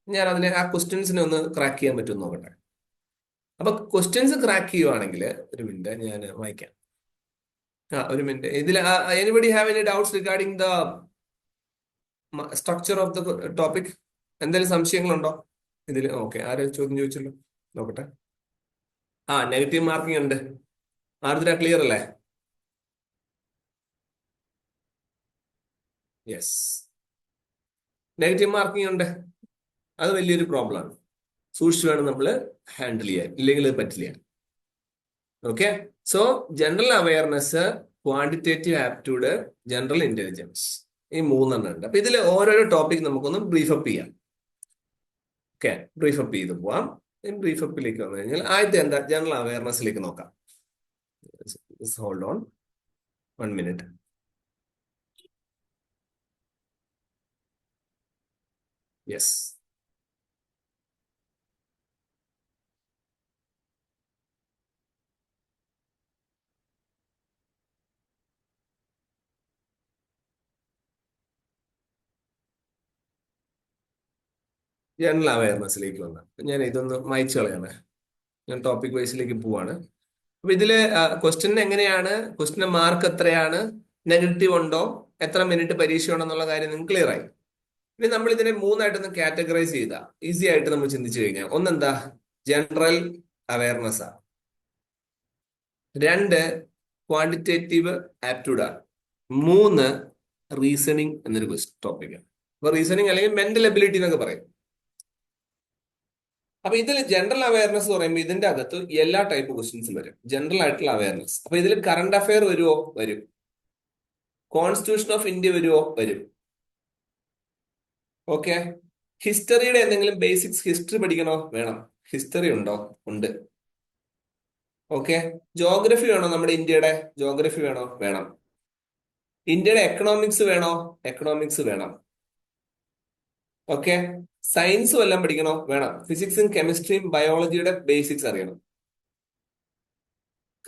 ഞാൻ അതിനെ ആ ക്വസ്റ്റ്യൻസിനെ ഒന്ന് ക്രാക്ക് ചെയ്യാൻ പറ്റുമെന്ന് നോക്കട്ടെ. അപ്പൊ ക്വസ്റ്റ്യൻസ് ക്രാക്ക് ചെയ്യുവാണെങ്കിൽ ഒരു മിനിറ്റ് ഞാൻ വായിക്കാം. ഒരു മിനിറ്റ്. ഇതിൽ anybody have any doubts regarding the structure of the topic? എന്തെങ്കിലും സംശയങ്ങളുണ്ടോ ഇതിൽ? ഓക്കെ, ആര് ചോദ്യം ചോദിച്ചല്ലോ, നോക്കട്ടെ. നെഗറ്റീവ് മാർക്കിംഗ് ഉണ്ട്. ആർദ്ര ക്ലിയർ അല്ലേ? യെസ്, നെഗറ്റീവ് മാർക്കിംഗ് ഉണ്ട്. അത് വലിയൊരു പ്രോബ്ലമാണ്. സൂക്ഷിച്ച് വേണം നമ്മൾ ഹാൻഡിൽ ചെയ്യാൻ, ഇല്ലെങ്കിൽ അത് പറ്റില്ല. Okay, so general awareness, quantitative aptitude, general intelligence, ഈ 3 ഉണ്ട്. അപ്പൊ ഇതിൽ ഓരോരോ ടോപ്പിക് നമുക്കൊന്ന് ബ്രീഫ് അപ്പ് ചെയ്യാം. ഓക്കെ, ബ്രീഫ് അപ്പ് ചെയ്ത് പോവാം. ബ്രീഫ് അപ്പിലേക്ക് വന്നു കഴിഞ്ഞാൽ ആദ്യത്തെ എന്താ? ജനറൽ അവയർനെസ്സിലേക്ക് നോക്കാം. Hold on 1 minute. Yes, general അവയർനെസ്സിലേക്ക് വന്ന ഞാൻ ഇതൊന്ന് മായ്ച്ചു കളയാണ്. ഞാൻ ടോപ്പിക് വൈസിലേക്ക് പോവാണ്. അപ്പൊ ഇതില് ക്വസ്റ്റ്യൻ എങ്ങനെയാണ്, ക്വസ്റ്റ്യൻ മാർക്ക് എത്രയാണ്, നെഗറ്റീവ് ഉണ്ടോ, എത്ര മിനിറ്റ് പരീക്ഷ ഉണ്ടെന്നുള്ള കാര്യം നിങ്ങൾക്ക് ക്ലിയർ ആയി. ഇനി നമ്മൾ ഇതിനെ 3ആയിട്ടൊന്ന് കാറ്റഗറൈസ് ചെയ്ത ഈസി ആയിട്ട് നമ്മൾ ചിന്തിച്ചു കഴിഞ്ഞാൽ, ഒന്നെന്താ? ജനറൽ അവയർനെസ് ആണ്. 2 ക്വാണ്ടിറ്റേറ്റീവ് ആപ്റ്റ്യൂഡ് ആണ്. 3 റീസണിങ് എന്നൊരു ടോപ്പിക്കാണ്. അപ്പൊ റീസണിങ് അല്ലെങ്കിൽ മെന്റൽ എബിലിറ്റി എന്നൊക്കെ പറയും. അപ്പൊ ഇതിൽ ജനറൽ അവയർനെസ് എന്ന് പറയുമ്പോൾ ഇതിന്റെ അകത്ത് എല്ലാ ടൈപ്പ് ക്വസ്റ്റ്യൻസും വരും. ജനറൽ ആയിട്ടുള്ള അവയർനെസ്. അപ്പൊ ഇതിൽ കറണ്ട് അഫയർ വരുമോ? വരും. കോൺസ്റ്റിറ്റ്യൂഷൻ ഓഫ് ഇന്ത്യ വരുമോ? വരും. ഓക്കെ, ഹിസ്റ്ററിയുടെ എന്തെങ്കിലും ബേസിക്സ് ഹിസ്റ്ററി പഠിക്കണോ? വേണം. ഹിസ്റ്ററി ഉണ്ടോ? ഉണ്ട്. ഓക്കെ, ജോഗ്രഫി വേണോ? നമ്മുടെ ഇന്ത്യയുടെ ജോഗ്രഫി വേണോ? വേണം. ഇന്ത്യയുടെ എക്കണോമിക്സ് വേണോ? എക്കണോമിക്സ് വേണം. ഓക്കെ, സയൻസ് വല്ലതും പഠിക്കണോ? വേണം. ഫിസിക്സും കെമിസ്ട്രിയും ബയോളജിയുടെ ബേസിക്സ് അറിയണം.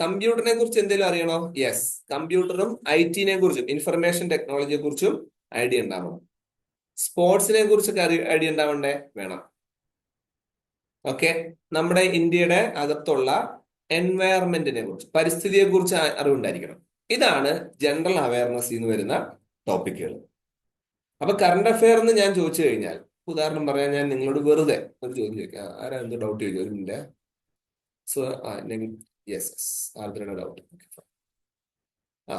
കമ്പ്യൂട്ടറിനെ കുറിച്ച് എന്തെങ്കിലും അറിയണോ? യെസ്, കമ്പ്യൂട്ടറും IT-നെ കുറിച്ചും ഇൻഫർമേഷൻ ടെക്നോളജിയെ കുറിച്ചും ഐഡിയ ഉണ്ടാവണം. സ്പോർട്സിനെ കുറിച്ചൊക്കെ ഐഡിയ ഉണ്ടാവണ്ടേ? വേണം. ഓക്കെ, നമ്മുടെ ഇന്ത്യയുടെ അകത്തുള്ള എൻവയറമെന്റിനെ കുറിച്ച്, പരിസ്ഥിതിയെ കുറിച്ച് അറിവുണ്ടായിരിക്കണം. ഇതാണ് ജനറൽ അവയർനെസ് എന്ന് വരുന്ന ടോപ്പിക്കുകൾ. അപ്പൊ കറണ്ട് അഫെയർ എന്ന് ഞാൻ ചോദിച്ചു കഴിഞ്ഞാൽ, ഉദാഹരണം പറയാൻ ഞാൻ നിങ്ങളോട് വെറുതെ ഒരു ചോദ്യം ചോദിക്കാം. ആരാ എന്ത് ഡൗട്ട് ചോദിച്ചു? ഒരു മിനിറ്റ്. സോ യെസ്, ആർദ്രയുടെ ഡൗട്ട്. ആ,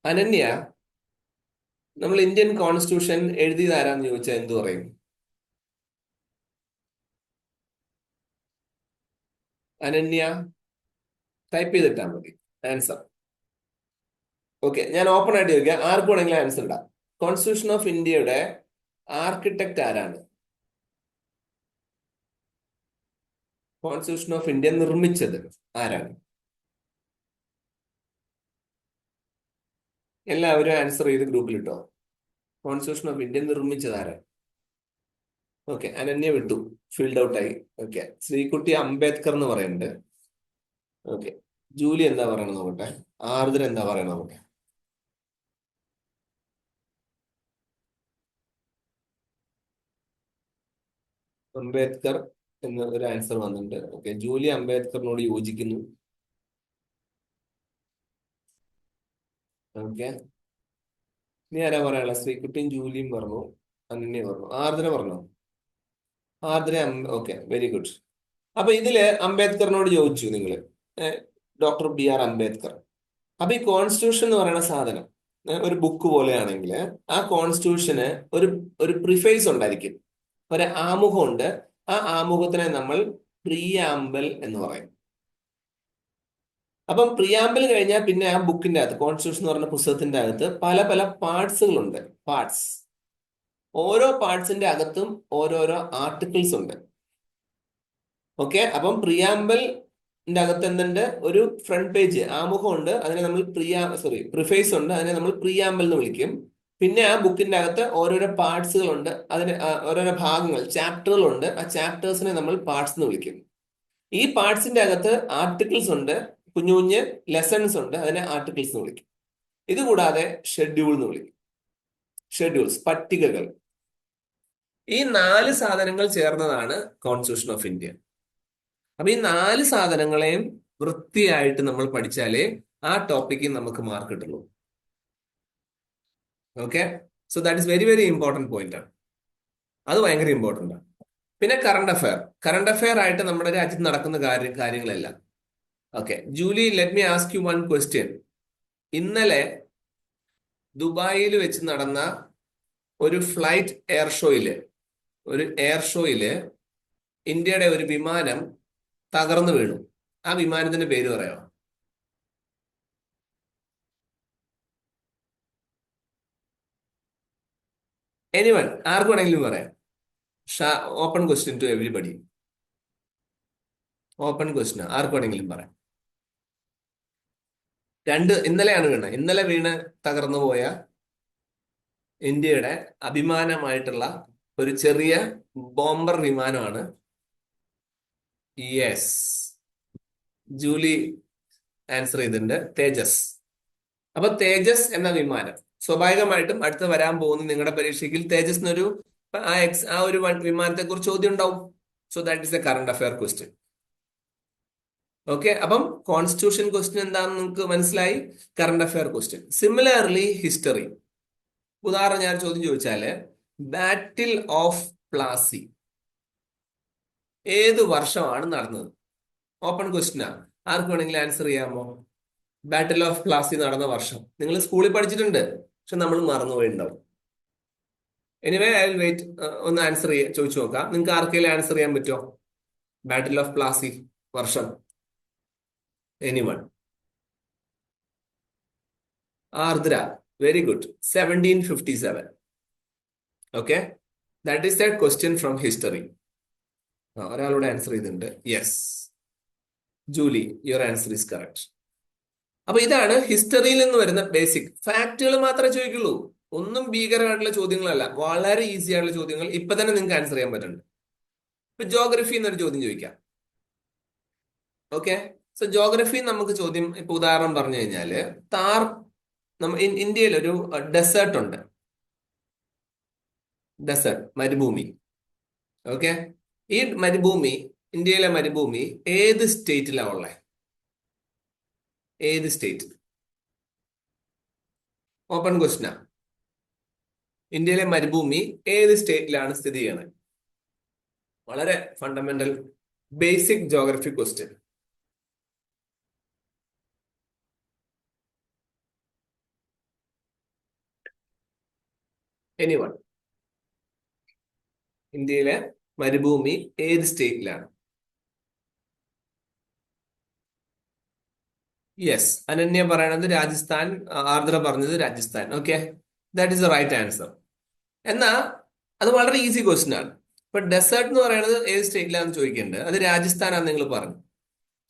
അനന്യ, നമ്മൾ ഇന്ത്യൻ കോൺസ്റ്റിറ്റ്യൂഷൻ എഴുതിയത് ആരാന്ന് ചോദിച്ചാൽ എന്തു പറയും? അനന്യ ടൈപ്പ് ചെയ്തിട്ടാ മതി ആൻസർ. ഓക്കെ, ഞാൻ ഓപ്പൺ ആയിട്ട് ചോദിക്കാം, ആർക്ക് വേണമെങ്കിലും ആൻസർ ഇടാം. കോൺസ്റ്റിറ്റ്യൂഷൻ ഓഫ് ഇന്ത്യയുടെ ആർക്കിടെക്ട് ആരാണ്? കോൺസ്റ്റിറ്റ്യൂഷൻ ഓഫ് ഇന്ത്യ നിർമ്മിച്ചത് ആരാണ്? എല്ലാവരും ആൻസർ ചെയ്ത് ഗ്രൂപ്പിൽ ഇട്ടോ. കോൺസ്റ്റിറ്റ്യൂഷൻ ഓഫ് ഇന്ത്യ നിർമ്മിച്ചത് ആരാണ്? ഓക്കെ, അനന്യ വിട്ടു, ഫീൽഡ് ഔട്ട് ആയി. ഓക്കെ, ശ്രീകുട്ടി അംബേദ്കർ എന്ന് പറയുന്നുണ്ട്. ഓക്കെ, ജൂലി എന്താ പറയണത് നോക്കട്ടെ. ആർദ്ര എന്താ പറയണത് നോക്കട്ടെ. അംബേദ്കർ എന്ന ഒരു ആൻസർ വന്നിട്ടുണ്ട്. ഓക്കെ, ജൂലി അംബേദ്കറിനോട് യോജിക്കുന്നു. ഓക്കെ, ഇനി ആരാ പറയാനുള്ള? ശ്രീകുട്ടിയും ജൂലിയും പറഞ്ഞു, അനന്യ പറഞ്ഞു, ആർദ്ര പറഞ്ഞു. ആർദ്ര, ഓക്കെ, വെരി ഗുഡ്. അപ്പൊ ഇതില് അംബേദ്കറിനോട് ചോദിച്ചു നിങ്ങള്, ഡോക്ടർ BR അംബേദ്കർ. അപ്പൊ ഈ കോൺസ്റ്റിറ്റ്യൂഷൻ എന്ന് പറയുന്ന സാധനം ഒരു ബുക്ക് പോലെയാണെങ്കിൽ ആ കോൺസ്റ്റിറ്റ്യൂഷന് ഒരു ഒരു പ്രിഫേസ് ഉണ്ടായിരിക്കും, ഒരു ആമുഖമുണ്ട്. ആ ആമുഖത്തിനെ നമ്മൾ പ്രിയാമ്പിൾ എന്ന് പറയും. അപ്പം പ്രിയാമ്പിൾ കഴിഞ്ഞാൽ പിന്നെ ആ ബുക്കിന്റെ അകത്ത്, കോൺസ്റ്റിറ്റ്യൂഷൻ എന്ന് പറയുന്ന പുസ്തകത്തിന്റെ അകത്ത് പല പല പാർട്സുകളുണ്ട്. പാർട്സ്, ഓരോ പാർട്സിന്റെ അകത്തും ഓരോരോ ആർട്ടിക്കിൾസ് ഉണ്ട്. ഓക്കെ, അപ്പം പ്രിയാമ്പിളിന്റെ അകത്ത് എന്തുണ്ട്? ഒരു ഫ്രണ്ട് പേജ് ആമുഖമുണ്ട്, അതിനെ നമ്മൾ പ്രിഫേസ് ഉണ്ട്, അതിനെ നമ്മൾ പ്രിയാമ്പിൾ എന്ന് വിളിക്കും. പിന്നെ ആ ബുക്കിന്റെ അകത്ത് ഓരോരോ പാർട്സുകളുണ്ട്, അതിന് ഓരോരോ ഭാഗങ്ങൾ, ചാപ്റ്ററുകളുണ്ട്. ആ ചാപ്റ്റേഴ്സിനെ നമ്മൾ പാർട്സ് എന്ന് വിളിക്കും. ഈ പാർട്സിന്റെ അകത്ത് ആർട്ടിക്കിൾസ് ഉണ്ട്, കുഞ്ഞു കുഞ്ഞ് ലെസൺസ് ഉണ്ട്, അതിനെ ആർട്ടിക്കിൾസ് എന്ന് വിളിക്കും. ഇതുകൂടാതെ ഷെഡ്യൂൾ എന്ന് വിളിക്കും. ഷെഡ്യൂൾസ്, പട്ടികകൾ. ഈ 4 സാധനങ്ങൾ ചേർന്നതാണ് കോൺസ്റ്റിറ്റ്യൂഷൻ ഓഫ് ഇന്ത്യ. അപ്പൊ ഈ 4 സാധനങ്ങളെയും വൃത്തിയായിട്ട് നമ്മൾ പഠിച്ചാലേ ആ ടോപ്പിക്കിൽ നമുക്ക് മാർക്ക് കിട്ടുള്ളൂ. Okay, so that is very very important point ആണ്. അത് ഭയങ്കര ഇമ്പോർട്ടന്റ് ആണ്. പിന്നെ കറണ്ട് അഫയർ. കറണ്ട് അഫയർ ആയിട്ട് നമ്മുടെ രാജ്യത്ത് നടക്കുന്ന കാര്യങ്ങളെല്ലാം. Okay, Julie, let me ask you one question. ഇന്നലെ ദുബായിൽ വെച്ച് നടന്ന ഒരു എയർ ഷോയില് ഇന്ത്യയുടെ ഒരു വിമാനം തകർന്നു വീണു. ആ വിമാനത്തിന്റെ പേര് പറയാമോ? എനിവൺ, ആർക്ക് വേണമെങ്കിലും പറയാം. Open question to everybody. Open question, ആർക്ക് വേണമെങ്കിലും പറയാം. ഇന്നലെയാണ് വീണത്. ഇന്നലെ വീണ് തകർന്നു പോയ ഇന്ത്യയുടെ അഭിമാനമായിട്ടുള്ള ഒരു ചെറിയ ബോംബർ വിമാനമാണ്. യെസ്, ജൂലി ആൻസർ ചെയ്തിട്ടുണ്ട്, തേജസ്. അപ്പൊ തേജസ് എന്ന വിമാനം സ്വാഭാവികമായിട്ടും അടുത്ത് വരാൻ പോകുന്ന നിങ്ങളുടെ പരീക്ഷയ്ക്ക് തേജസ് എന്നൊരു ആ ഒരു വിമാനത്തെ കുറിച്ച് ചോദ്യം ഉണ്ടാവും. So that is A current affair question. Okay, അപ്പം കോൺസ്റ്റിറ്റ്യൂഷൻ ക്വസ്റ്റ്യൻ എന്താണെന്ന് നിങ്ങൾക്ക് മനസ്സിലായി. Current affair question. Similarly history. ഉദാഹരണം ഞാൻ ചോദ്യം ചോദിച്ചാല്, ബാറ്റിൽ ഓഫ് പ്ലാസി ഏത് വർഷമാണ് നടന്നത്? ഓപ്പൺ ക്വസ്റ്റ്യനാ, ആർക്ക് വേണമെങ്കിലും ആൻസർ ചെയ്യാമോ? ബാറ്റിൽ ഓഫ് പ്ലാസി നടന്ന വർഷം നിങ്ങൾ സ്കൂളിൽ പഠിച്ചിട്ടുണ്ട്, പക്ഷെ നമ്മൾ മറന്നുപോയിട്ടുണ്ടാവും. Anyway I will wait. ഒന്ന് ആൻസർ ചോദിച്ചു നോക്കാം. നിങ്ങൾക്ക് ആർക്കെങ്കിലും ആൻസർ ചെയ്യാൻ പറ്റുമോ? ബാറ്റിൽ ഓഫ് പ്ലാസി വർഷം? Anyone? Ardra, very good, 1757. Okay, that is A question from history. ഒരാളോട് ആൻസർ ചെയ്തിട്ടുണ്ട്. Yes, Julie, your answer is correct. അപ്പൊ ഇതാണ് ഹിസ്റ്ററിയിൽ നിന്ന് വരുന്ന ബേസിക് ഫാക്ടുകൾ മാത്രമേ ചോദിക്കുള്ളൂ. ഒന്നും ഭീകരമായിട്ടുള്ള ചോദ്യങ്ങളല്ല, വളരെ ഈസി ആയിട്ടുള്ള ചോദ്യങ്ങൾ ഇപ്പൊ തന്നെ നിങ്ങൾക്ക് ആൻസർ ചെയ്യാൻ പറ്റുന്നുണ്ട്. ഇപ്പൊ ജോഗ്രഫി എന്നൊരു ചോദ്യം ചോദിക്കാം. ഓക്കെ, സോ ജോഗ്രഫി നമുക്ക് ചോദ്യം ഇപ്പൊ ഉദാഹരണം പറഞ്ഞു കഴിഞ്ഞാല് താർ ഇന്ത്യയിൽ ഒരു ഡെസേർട്ട് ഉണ്ട്. ഡെസേർട്ട്, മരുഭൂമി. ഓക്കെ, ഈ മരുഭൂമി, ഇന്ത്യയിലെ മരുഭൂമി ഏത് സ്റ്റേറ്റിലാണ് ഉള്ളത്? ഏത് സ്റ്റേറ്റ്? ഓപ്പൺ ക്വസ്റ്റ്യനാ. ഇന്ത്യയിലെ മരുഭൂമി ഏത് സ്റ്റേറ്റിലാണ് സ്ഥിതി ചെയ്യുന്നത്? വളരെ fundamental basic geography question. Anyone? ഇന്ത്യയിലെ മരുഭൂമി ഏത് സ്റ്റേറ്റിലാണ്? യെസ്, അനന്യ പറയണത് രാജസ്ഥാൻ, ആർദ്ര പറഞ്ഞത് Rajasthan. Okay, that is the right answer. എന്നാ അത് വളരെ ഈസി ക്വസ്റ്റ്യൻ ആണ്. ഇപ്പൊ ഡെസേർട്ട് എന്ന് പറയുന്നത് ഏത് സ്റ്റേറ്റിലാണെന്ന് ചോദിക്കേണ്ടത്, അത് രാജസ്ഥാനാന്ന് നിങ്ങൾ പറഞ്ഞു.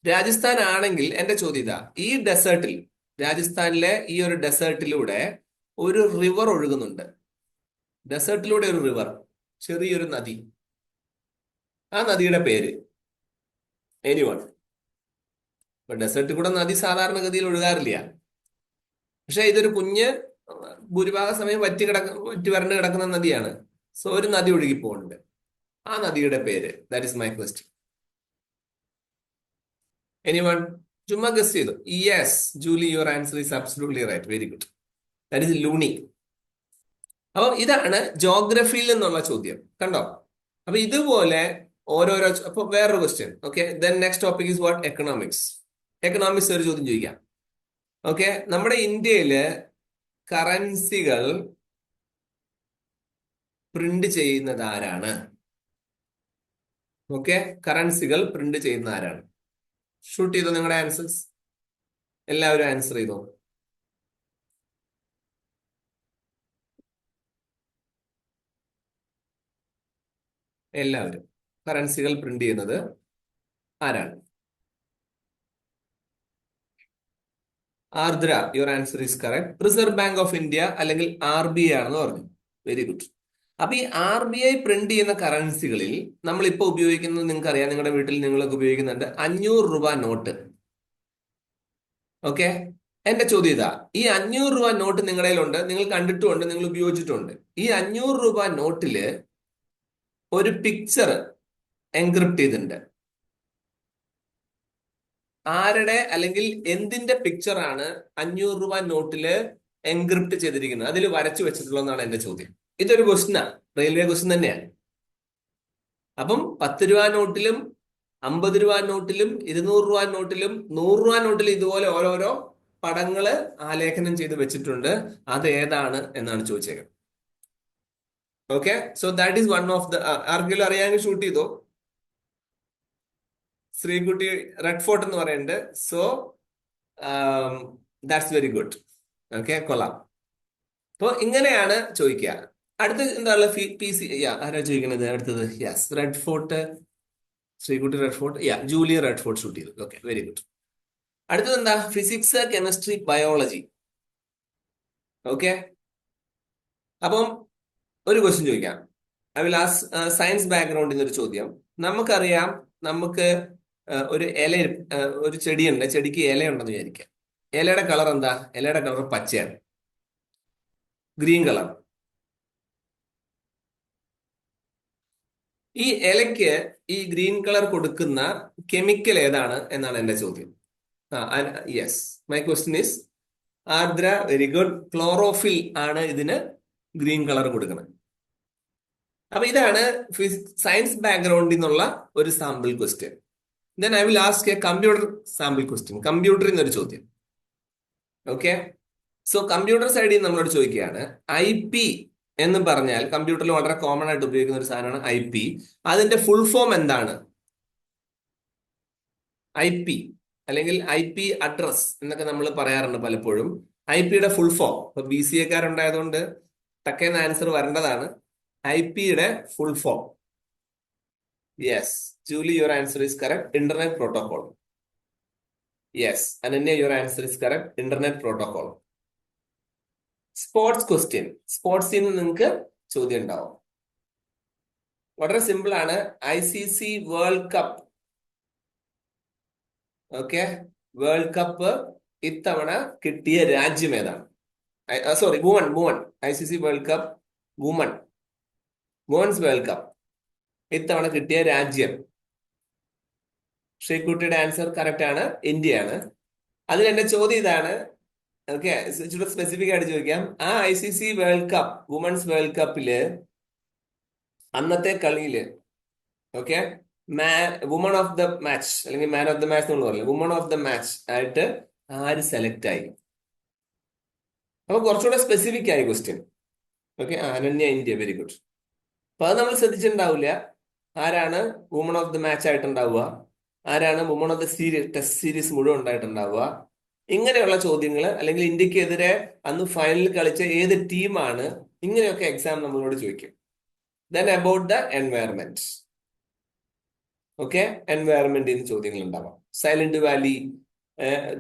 രാജസ്ഥാൻ ആണെങ്കിൽ എന്റെ ചോദ്യം ഇതാ, ഈ ഡെസേർട്ടിൽ, രാജസ്ഥാനിലെ ഈ ഒരു ഡെസേർട്ടിലൂടെ ഒരു റിവർ ഒഴുകുന്നുണ്ട്. ഡെസേർട്ടിലൂടെ ഒരു റിവർ, ചെറിയൊരു നദി. ആ നദിയുടെ പേര് എനിവൺ? ഇപ്പൊ ഡെസേർട്ടിൽ കൂടെ നദി സാധാരണഗതിയിൽ ഒഴുകാറില്ല. പക്ഷെ ഇതൊരു കുഞ്ഞ്, ഭൂരിഭാഗം സമയം വറ്റി വരണ്ട് കിടക്കുന്ന നദിയാണ്. സോ ഒരു നദി ഒഴുകി പോകുന്നുണ്ട്. ആ നദിയുടെ പേര്, that is my question. Anyone? ചുമ്മാ ഗസ് ചെയ്തു. Yes Julie, your answer is absolutely right. Very good. That is Luni. അപ്പൊ ഇതാണ് ജോഗ്രഫിയിൽ നിന്നുള്ള ചോദ്യം. കണ്ടോ? അപ്പൊ ഇതുപോലെ ഓരോരോ. അപ്പൊ വേറൊരു question. Okay, then next topic is what? Economics. Economics ഒരു ചോദ്യം ചോദിക്കാം. ഓക്കെ, നമ്മുടെ ഇന്ത്യയില് കറൻസികൾ പ്രിന്റ് ചെയ്യുന്നത് ആരാണ്? ഓക്കെ, കറൻസികൾ പ്രിന്റ് ചെയ്യുന്ന ആരാണ്? ഷൂട്ട് ചെയ്തോ നിങ്ങളുടെ ആൻസേഴ്സ്. എല്ലാവരും ആൻസർ ചെയ്തോ. എല്ലാവരും. കറൻസികൾ പ്രിന്റ് ചെയ്യുന്നത് ആരാണ്? Ardra, your answer is correct. Reserve bank of India അല്ലെങ്കിൽ RBI ആണെന്ന് പറഞ്ഞു. Very good. അപ്പൊ ഈ RBI പ്രിന്റ് ചെയ്യുന്ന കറൻസികളിൽ നമ്മൾ ഇപ്പൊ ഉപയോഗിക്കുന്നത് നിങ്ങൾക്ക് അറിയാം, നിങ്ങളുടെ വീട്ടിൽ നിങ്ങളൊക്കെ ഉപയോഗിക്കുന്നുണ്ട് 500 രൂപ നോട്ട്. ഓക്കെ, എന്റെ ചോദ്യം ഇതാ, ഈ 500 രൂപ നോട്ട് നിങ്ങളുടെ കയ്യിലുണ്ട്, നിങ്ങൾ കണ്ടിട്ടുമുണ്ട്, നിങ്ങൾ ഉപയോഗിച്ചിട്ടുണ്ട്. ഈ 500 രൂപ നോട്ടില് ഒരു പിക്ചർ എൻക്രിപ്റ്റ് ചെയ്തിട്ടുണ്ട്. ആരുടെ അല്ലെങ്കിൽ എന്തിന്റെ പിക്ചറാണ് 500 രൂപ നോട്ടില് എൻക്രിപ്റ്റ് ചെയ്തിരിക്കുന്നത്, അതിൽ വരച്ചു വെച്ചിട്ടുള്ളതെന്നാണ് എന്റെ ചോദ്യം. ഇതൊരു ക്വസ്റ്റ്യനാ, റെയിൽവേ ക്വസ്റ്റ്യൻ തന്നെയാണ്. അപ്പം 10 രൂപ നോട്ടിലും 50 രൂപ നോട്ടിലും 200 രൂപ നോട്ടിലും 100 രൂപ നോട്ടിലും ഇതുപോലെ ഓരോരോ പടങ്ങള് ആലേഖനം ചെയ്ത് വെച്ചിട്ടുണ്ട്. അത് ഏതാണ് എന്നാണ് ചോദിച്ചേക്കുന്നത്. Okay, so that is one of the. ആർക്കെങ്കിലും അറിയാമെങ്കിൽ ഷൂട്ട് ചെയ്തോ. ശ്രീകുട്ടി റെഡ് ഫോർട്ട് എന്ന് പറയുന്നുണ്ട്. So that's very good. Okay, കൊള്ളാം. അപ്പൊ ഇങ്ങനെയാണ് ചോദിക്കുക. അടുത്ത് എന്താണ് PC? ആരാ ചോദിക്കുന്നത് അടുത്തത്? Yes, Red Fort, Sreekutty Red Fort. Julie Red Fort shoot ചെയ്തു. Okay, very good. അടുത്തത് എന്താ? Physics, chemistry, biology. ഓക്കെ, അപ്പം ഒരു ക്വസ്റ്റ്യൻ ചോദിക്കാം. ഐ വിൽ ആസ് സയൻസ് ബാക്ക്ഗ്രൗണ്ടിൽ ഒരു ചോദ്യം. നമുക്കറിയാം, നമുക്ക് ഒരു ഇല, ഒരു ചെടിയുണ്ട്, ചെടിക്ക് ഇലയുണ്ടെന്ന് വിചാരിക്കാം. ഇലയുടെ കളർ എന്താ? ഇലയുടെ കളർ പച്ചയാണ്, ഗ്രീൻ കളർ. ഈ ഇലയ്ക്ക് ഈ ഗ്രീൻ കളർ കൊടുക്കുന്ന കെമിക്കൽ ഏതാണ് എന്നാണ് എന്റെ ചോദ്യം. Yes, my question is Ardra. Very good. Chlorophyll ആണ് ഇതിന് ഗ്രീൻ കളർ കൊടുക്കുന്നത്. അപ്പൊ ഇതാണ് സയൻസ് ബാക്ക്ഗ്രൗണ്ടിൽ നിന്നുള്ള ഒരു sample question. Then I will ask A computer sample question. കമ്പ്യൂട്ടറിൽ നിന്നൊരു ചോദ്യം. ഓക്കെ, സോ കമ്പ്യൂട്ടർ സൈഡിൽ നമ്മളോട് ചോദിക്കുകയാണ്, IP എന്ന് പറഞ്ഞാൽ കമ്പ്യൂട്ടറിൽ വളരെ കോമൺ ആയിട്ട് ഉപയോഗിക്കുന്ന ഒരു സാധനമാണ് IP. അതിന്റെ ഫുൾ ഫോം എന്താണ്? IP അല്ലെങ്കിൽ IP അഡ്രസ് എന്നൊക്കെ നമ്മൾ പറയാറുണ്ട് പലപ്പോഴും. IP-യുടെ ഫുൾ ഫോം, ഇപ്പൊ BCA-കാരുണ്ടായതുകൊണ്ട് ടക്കേന്ന് ആൻസർ വരേണ്ടതാണ്. IP-യുടെ full form. Yes, Julie, your answer is correct. Internet protocol. Yes, Ananya, your answer is correct. Internet protocol. Sports question. സ്പോർട്സിൽ നിന്ന് നിങ്ങൾക്ക് ചോദ്യം ഉണ്ടാവും. വളരെ സിമ്പിൾ ആണ്. ICC world cup okay, world cup ഇത്തവണ കിട്ടിയ രാജ്യം ഏതാണ്? Sorry, women ICC world cup women's world cup ഇത്തവണ കിട്ടിയ രാജ്യം. ശ്രീകുട്ടിയുടെ ആൻസർ കറക്റ്റ് ആണ്, ഇന്ത്യയാണ്. അതിൽ എന്റെ ചോദ്യം ഇതാണ്. ഓക്കെ, ഇച്ചിരി സ്പെസിഫിക് ആയിട്ട് ചോദിക്കാം. ആ ICC world cup women's world കപ്പില് അന്നത്തെ കളിയില്, okay, woman of the match അല്ലെങ്കിൽ മാൻ ഓഫ് ദ മാച്ച് എന്ന് പറയില്ല, വുമൺ ഓഫ് ദ മാച്ച് ആയിട്ട് ആര് സെലക്ട് ആയി? അപ്പൊ കുറച്ചുകൂടെ സ്പെസിഫിക് ആയി question. Okay, Ananya India, very good. അപ്പൊ അത് നമ്മൾ ശ്രദ്ധിച്ചിട്ടുണ്ടാവില്ല. ആരാണ് വുമൺ ഓഫ് ദ മാച്ച് ആയിട്ടുണ്ടാവുക, ആരാണ് woman of the series, test series മുഴുവൻ ഉണ്ടായിട്ടുണ്ടാവുക, ഇങ്ങനെയുള്ള ചോദ്യങ്ങൾ. അല്ലെങ്കിൽ ഇന്ത്യക്കെതിരെ അന്ന് ഫൈനലിൽ കളിച്ച ഏത് ടീമാണ്, ഇങ്ങനെയൊക്കെ എക്സാം നമ്മളോട് ചോദിക്കും. Then about the environment. Okay, എൻവയറമെന്റിൽ നിന്ന് ചോദ്യങ്ങൾ ഉണ്ടാവാം, സൈലന്റ് വാലി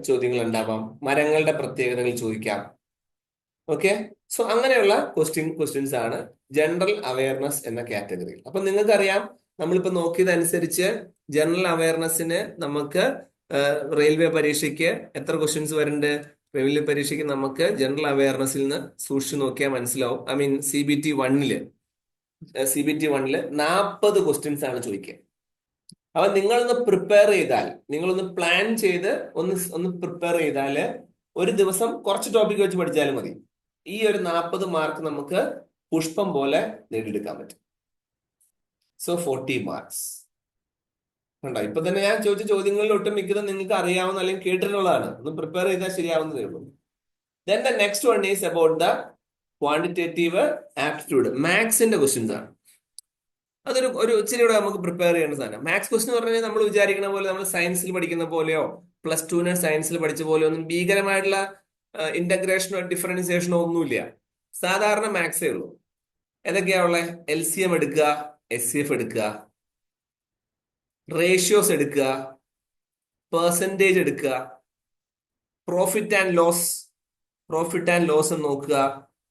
ചോദ്യങ്ങൾ ഉണ്ടാവാം, മരങ്ങളുടെ പ്രത്യേകതകൾ ചോദിക്കാം. ഓക്കെ, സോ അങ്ങനെയുള്ള ക്വസ്റ്റ്യൻസ് ആണ് ജനറൽ അവയർനെസ് എന്ന കാറ്റഗറിയിൽ. അപ്പൊ നിങ്ങൾക്കറിയാം, നമ്മളിപ്പോ നോക്കിയതനുസരിച്ച് ജനറൽ അവയർനെസ്സിന് നമുക്ക് റെയിൽവേ പരീക്ഷയ്ക്ക് എത്ര ക്വസ്റ്റ്യൻസ് വരുന്നുണ്ട്? റെയിൽവേ പരീക്ഷയ്ക്ക് നമുക്ക് ജനറൽ അവയർനെസ്സിൽ നിന്ന് സൂക്ഷിച്ചു നോക്കിയാൽ മനസ്സിലാവും. ഐ മീൻ CBT 1-ല് 40 ക്വസ്റ്റ്യൻസ് ആണ് ചോദിക്കുക. അപ്പൊ നിങ്ങളൊന്ന് പ്രിപ്പയർ ചെയ്താൽ, നിങ്ങളൊന്ന് പ്ലാൻ ചെയ്ത് ഒന്ന് പ്രിപ്പയർ ചെയ്താല് ഒരു ദിവസം കുറച്ച് ടോപ്പിക് വെച്ച് പഠിച്ചാലും മതി. ഈ ഒരു 40 മാർക്ക് നമുക്ക് പുഷ്പം പോലെ നേടിയെടുക്കാൻ പറ്റും. സോ 40 മാർക്സ് ഉണ്ടോ? ഇപ്പൊ തന്നെ ഞാൻ ചോദിച്ച ചോദ്യങ്ങളിൽ ഒട്ടും മിക്കതും നിങ്ങൾക്ക് അറിയാവുന്ന അല്ലെങ്കിൽ കേട്ടിട്ടുള്ളതാണ്. ഒന്ന് പ്രിപ്പയർ ചെയ്താൽ ശരിയാവുന്നതേ ഉള്ളൂ. Then the next one is about the quantitative aptitude. മാത്സിന്റെ ക്വസ്റ്റ്യൻസ് ആണ്. അതൊരു ഇച്ചിരി കൂടെ നമുക്ക് പ്രിപ്പയർ ചെയ്യേണ്ട സാധനം. മാത്സ് ക്വസ്റ്റൻ എന്ന് പറഞ്ഞാൽ നമ്മൾ വിചാരിക്കുന്ന പോലെ, നമ്മൾ സയൻസിൽ പഠിക്കുന്ന പോലെയോ +2 സയൻസിൽ പഠിച്ച പോലെയോ ഒന്നും ഭീകരമായിട്ടുള്ള ഇന്റഗ്രേഷനോ ഡിഫറൻസിയേഷനോ ഒന്നുമില്ല. സാധാരണ മാത്സേ ഉള്ളൂ. ഏതൊക്കെയാ ഉള്ളത്? LCM എടുക്കുക, SCF എടുക്കുക, റേഷ്യോസ് എടുക്കുക, പെർസെൻറ്റേജ് എടുക്കുക, പ്രോഫിറ്റ് ആൻഡ് ലോസ് നോക്കുക,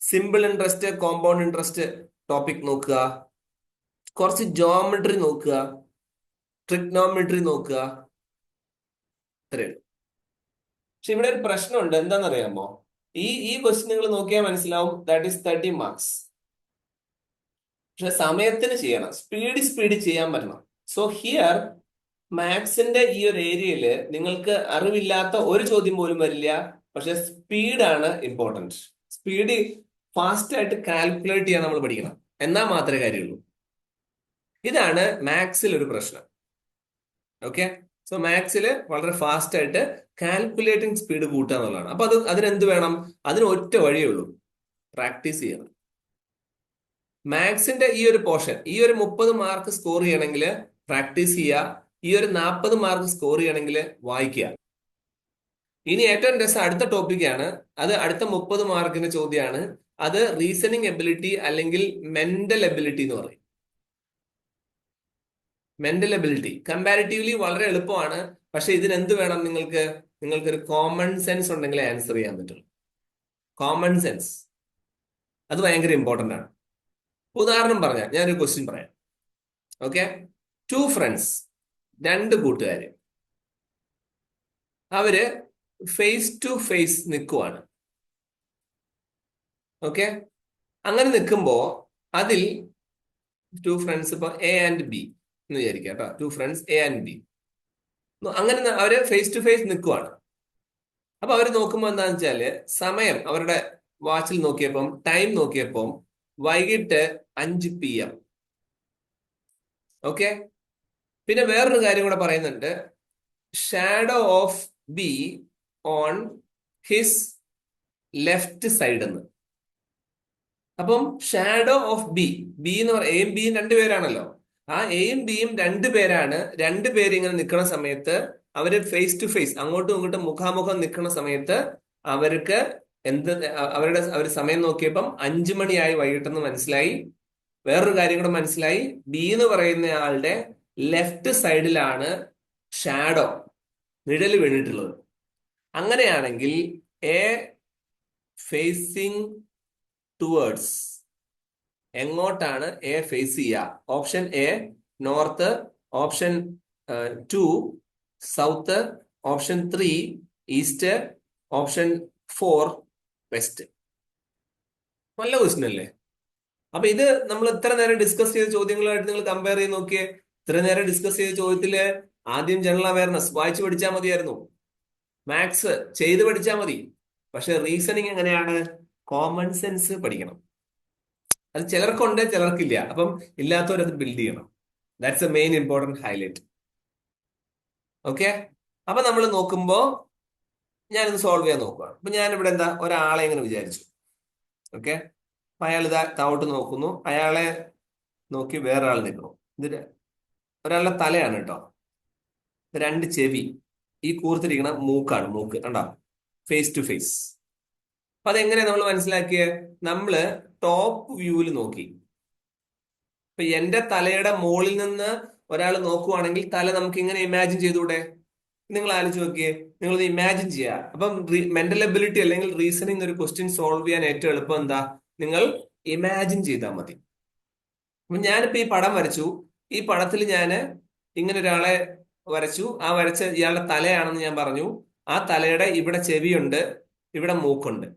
simple interest, compound interest topic നോക്കുക, കുറച്ച് ജോമെട്രി നോക്കുക, ട്രിഗ്നോമെട്രി നോക്കുക. ഇത്രയുള്ളൂ. പക്ഷെ ഇവിടെ ഒരു പ്രശ്നമുണ്ട്. എന്താണെന്നറിയാമോ? ഈ ക്വസ്റ്റ്യനുകൾ നോക്കിയാൽ മനസ്സിലാവും, ദാറ്റ് ഈസ് 30 മാർക്സ്. പക്ഷെ സമയത്തിന് ചെയ്യണം, സ്പീഡ് ചെയ്യാൻ പറ്റണം. സോ ഹിയർ മാത്സിന്റെ ഈ ഒരു ഏരിയയിൽ നിങ്ങൾക്ക് അറിവില്ലാത്ത ഒരു ചോദ്യം പോലും വരില്ല. പക്ഷെ സ്പീഡാണ് ഇമ്പോർട്ടൻറ്റ്. സ്പീഡ് ഫാസ്റ്റ് ആയിട്ട് കാൽക്കുലേറ്റ് ചെയ്യാൻ നമ്മൾ പഠിക്കണം, എന്നാൽ മാത്രമേ കാര്യമുള്ളൂ. ഇതാണ് മാത്സിൽ ഒരു പ്രശ്നം. ഓക്കെ, സോ മാത്സിൽ വളരെ ഫാസ്റ്റ് ആയിട്ട് കാൽക്കുലേറ്റിംഗ് സ്പീഡ് കൂട്ടുക എന്നുള്ളതാണ്. അപ്പൊ അതിനെന്ത് വേണം? അതിന് ഒറ്റ വഴിയേ ഉള്ളൂ, പ്രാക്ടീസ് ചെയ്യണം. മാത്സിന്റെ ഈ ഒരു പോർഷൻ, ഈ ഒരു 30 മാർക്ക് സ്കോർ ചെയ്യണമെങ്കിൽ പ്രാക്ടീസ് ചെയ്യുക. ഈ ഒരു 40 മാർക്ക് സ്കോർ ചെയ്യണമെങ്കിൽ വായിക്കുക. ഇനി ഏറ്റവും രസം അടുത്ത ടോപ്പിക്കാണ്. അത് അടുത്ത 30 മാർക്കിന്റെ ചോദ്യമാണ്. അത് റീസണിങ് എബിലിറ്റി അല്ലെങ്കിൽ മെന്റൽ എബിലിറ്റി എന്ന് പറയും. മെന്റൽ എബിലിറ്റി കമ്പാരിറ്റീവ്ലി വളരെ എളുപ്പമാണ്. പക്ഷെ ഇതിനെന്ത് വേണം? നിങ്ങൾക്കൊരു കോമൺ സെൻസ് ഉണ്ടെങ്കിലേ ആൻസർ ചെയ്യാൻ പറ്റുള്ളൂ. കോമൺ സെൻസ് അത് ഭയങ്കര ഇമ്പോർട്ടന്റ് ആണ്. ഉദാഹരണം പറഞ്ഞാൽ ഞാനൊരു ക്വസ്റ്റ്യൻ പറയാം. ഓക്കെ, 2 ഫ്രണ്ട്സ്, 2 കൂട്ടുകാര്, അവര് ഫേസ് ടു ഫേസ് നിൽക്കുവാണ്. ഓക്കെ, അങ്ങനെ നിൽക്കുമ്പോ അതിൽ 2 ഫ്രണ്ട്സ്, ഇപ്പൊ A ആൻഡ് B എന്ന് വിചാരിക്കാം കേട്ടോ. 2 ഫ്രണ്ട്സ് A ആൻഡ് B, അങ്ങനെ അവര് ഫേസ് ടു ഫേസ് നിൽക്കുവാണ്. അപ്പൊ അവര് നോക്കുമ്പോ എന്താന്ന് വെച്ചാല് സമയം, അവരുടെ വാച്ചിൽ നോക്കിയപ്പം ടൈം നോക്കിയപ്പം വൈകിട്ട് 5 PM. ഓക്കെ, പിന്നെ വേറൊരു കാര്യം കൂടെ പറയുന്നുണ്ട്, shadow of B on his left side എന്ന്. അപ്പം ഷാഡോ ഓഫ് ബി എന്ന് പറയുക, എയും ബിയും 2 പേരാണല്ലോ. ആ എയും ബിയും 2 പേരാണ്. 2 പേര് ഇങ്ങനെ നിൽക്കുന്ന സമയത്ത്, അവര് ഫേസ് ടു ഫേസ്, അങ്ങോട്ടും ഇങ്ങോട്ടും മുഖാമുഖം നിൽക്കുന്ന സമയത്ത് അവർക്ക് അവർ സമയം നോക്കിയപ്പം 5 മണിയായി വൈകിട്ടെന്ന് മനസ്സിലായി. വേറൊരു കാര്യം കൂടെ മനസ്സിലായി, ബി എന്ന് പറയുന്ന ആളുടെ ലെഫ്റ്റ് സൈഡിലാണ് ഷാഡോ, നിഴല് വീണിട്ടുള്ളത്. അങ്ങനെയാണെങ്കിൽ എ ഫേസിങ് ടുവേർഡ്സ്, എങ്ങോട്ടാണ് എ ഫേസ് ചെയ്യുക? Option A north, option 2 south, option 3 east, option 4 west. നല്ല ക്വസ്റ്റ്യൻ അല്ലേ? അപ്പൊ ഇത് നമ്മൾ ഇത്ര നേരം ഡിസ്കസ് ചെയ്ത ചോദ്യങ്ങളായിട്ട് നിങ്ങൾ കമ്പയർ ചെയ്ത് നോക്കിയേ. ഇത്ര നേരം ഡിസ്കസ് ചെയ്ത ചോദ്യത്തില് ആദ്യം ജനറൽ അവയർനെസ് വായിച്ചു പഠിച്ചാൽ മതിയായിരുന്നു, മാത്സ് ചെയ്ത് പഠിച്ചാൽ മതി. പക്ഷെ റീസണിങ് എങ്ങനെയാണ്? കോമൺ സെൻസ് പഠിക്കണം. അത് ചിലർക്കുണ്ട്, ചിലർക്കില്ല. അപ്പം ഇല്ലാത്തവരത് ബിൽഡ് ചെയ്യണം. That's A main important highlight. Okay, അപ്പൊ നമ്മൾ നോക്കുമ്പോ ഞാനിത് സോൾവ് ചെയ്യാൻ നോക്കുകയാണ്. അപ്പൊ ഞാൻ ഇവിടെ എന്താ ഒരാളെ ഇങ്ങനെ വിചാരിച്ചു. ഓക്കെ, അപ്പൊ അയാൾ ഇതാ താവോട്ട് നോക്കുന്നു. അയാളെ നോക്കി വേറൊരാൾ നിൽക്കുന്നു. ഇത് ഒരാളുടെ തലയാണ് കേട്ടോ. രണ്ട് ചെവി, ഈ കൂർത്തിരിക്കണ മൂക്കാണ്, മൂക്ക് കണ്ടോ, ഫേസ് ടു ഫേസ്. അപ്പൊ അതെങ്ങനെയാ നമ്മൾ മനസ്സിലാക്കിയേ? നമ്മള് ടോപ്പ് വ്യൂവിൽ നോക്കി. ഇപ്പൊ എന്റെ തലയുടെ മുകളിൽ നിന്ന് ഒരാൾ നോക്കുവാണെങ്കിൽ തല നമുക്ക് ഇങ്ങനെ ഇമാജിൻ ചെയ്തൂടെ? നിങ്ങൾ ആലോചിച്ച് നോക്കിയേ, നിങ്ങളിത് ഇമാജിൻ ചെയ്യുക. അപ്പം മെന്റൽ എബിലിറ്റി അല്ലെങ്കിൽ റീസണിങ് ഒരു ക്വസ്റ്റ്യൻ സോൾവ് ചെയ്യാൻ ഏറ്റവും എളുപ്പം എന്താ? നിങ്ങൾ ഇമാജിൻ ചെയ്താൽ മതി. അപ്പൊ ഞാനിപ്പോ ഈ പടം വരച്ചു. ഈ പടത്തിൽ ഞാൻ ഇങ്ങനെ ഒരാളെ വരച്ചു. ആ വരച്ച ഇയാളുടെ തലയാണെന്ന് ഞാൻ പറഞ്ഞു. ആ തലയുടെ ഇവിടെ ചെവിയുണ്ട്, ഇവിടെ മൂക്കുണ്ട്.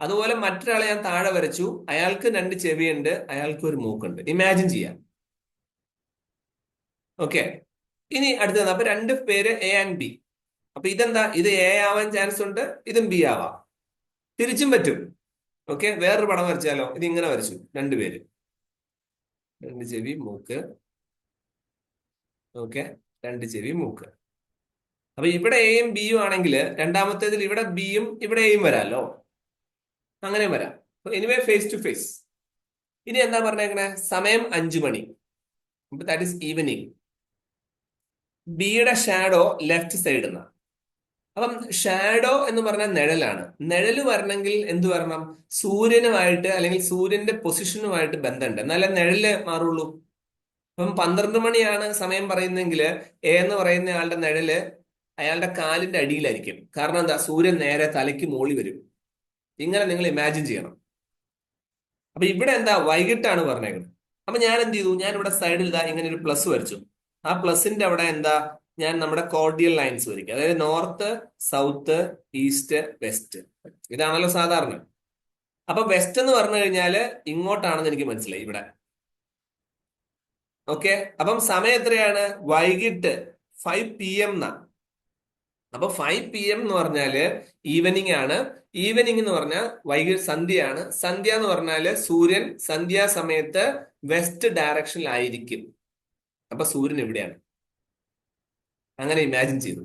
അതുപോലെ മറ്റൊരാളെ ഞാൻ താഴെ വരച്ചു. അയാൾക്ക് രണ്ട് ചെവിയുണ്ട്, അയാൾക്ക് ഒരു മൂക്കുണ്ട്. ഇമാജിൻ ചെയ്യാം. ഓക്കെ, ഇനി അടുത്തത്. അപ്പൊ രണ്ട് പേര് എ ആൻഡ് ബി. അപ്പൊ ഇതെന്താ? ഇത് എ ആവാൻ ചാൻസ് ഉണ്ട്, ഇതും ബി ആവാം, തിരിച്ചും പറ്റും. ഓക്കെ, വേറൊരു പടം വരച്ചാലോ? ഇത് ഇങ്ങനെ വരച്ചു, രണ്ടുപേര്, രണ്ട് ചെവി മൂക്ക്. ഓക്കെ, രണ്ട് ചെവി മൂക്ക്. അപ്പൊ ഇവിടെ എയും ബിയും ആണെങ്കിൽ രണ്ടാമത്തേതിൽ ഇവിടെ ബിയും ഇവിടെ എയും വരാമല്ലോ, അങ്ങനെ വരാം. Anyway face to face. ഇനി എന്താ പറഞ്ഞേക്കണേ? സമയം 5 മണി, ദാറ്റ് ഈസ് ഈവനിങ്. ബിയുടെ ഷാഡോ ലെഫ്റ്റ് സൈഡിൽ നിന്നാണ്. അപ്പം ഷാഡോ എന്ന് പറഞ്ഞാൽ നിഴലാണ്. നിഴല് വരണമെങ്കിൽ എന്ത് വരണം? സൂര്യനുമായിട്ട് അല്ലെങ്കിൽ സൂര്യന്റെ പൊസിഷനുമായിട്ട് ബന്ധമുണ്ട്, എന്നാലേ നിഴല് മാറുള്ളൂ. അപ്പം 12 മണിയാണ് സമയം പറയുന്നെങ്കിൽ എ എന്ന് പറയുന്ന ആളുടെ നിഴല് അയാളുടെ കാലിന്റെ അടിയിലായിരിക്കും. കാരണം എന്താ? സൂര്യൻ നേരെ തലയ്ക്ക് മോളി വരും. ഇങ്ങനെ നിങ്ങൾ ഇമാജിൻ ചെയ്യണം. അപ്പൊ ഇവിടെ എന്താ? വൈകിട്ടാണ് പറഞ്ഞേക്കുന്നത്. അപ്പൊ ഞാൻ എന്ത് ചെയ്തു? ഞാൻ ഇവിടെ സൈഡിൽ ഇതാ ഇങ്ങനെ ഒരു പ്ലസ് വരച്ചു. ആ പ്ലസിന്റെ അവിടെ എന്താ? ഞാൻ നമ്മുടെ കോർഡിയൽ ലൈൻസ് വരയ്ക്കും. അതായത് നോർത്ത്, സൗത്ത്, ഈസ്റ്റ്, വെസ്റ്റ്. ഇതാണല്ലോ സാധാരണ. അപ്പൊ വെസ്റ്റ് എന്ന് പറഞ്ഞു കഴിഞ്ഞാല് ഇങ്ങോട്ടാണെന്ന് എനിക്ക് മനസ്സിലായി, ഇവിടെ. ഓക്കെ, അപ്പം സമയം എത്രയാണ്? വൈകിട്ട് 5 PM എന്നാ. അപ്പൊ 5 PM എന്ന് പറഞ്ഞാല് ഈവനിങ് ആണ്. ഈവനിങ് എന്ന് പറഞ്ഞാൽ വൈകിട്ട് സന്ധ്യയാണ്. സന്ധ്യ എന്ന് പറഞ്ഞാല് സൂര്യൻ സന്ധ്യാസമയത്ത് വെസ്റ്റ് ഡയറക്ഷനിലായിരിക്കും. അപ്പൊ സൂര്യൻ എവിടെയാണ്? അങ്ങനെ ഇമാജിൻ ചെയ്തു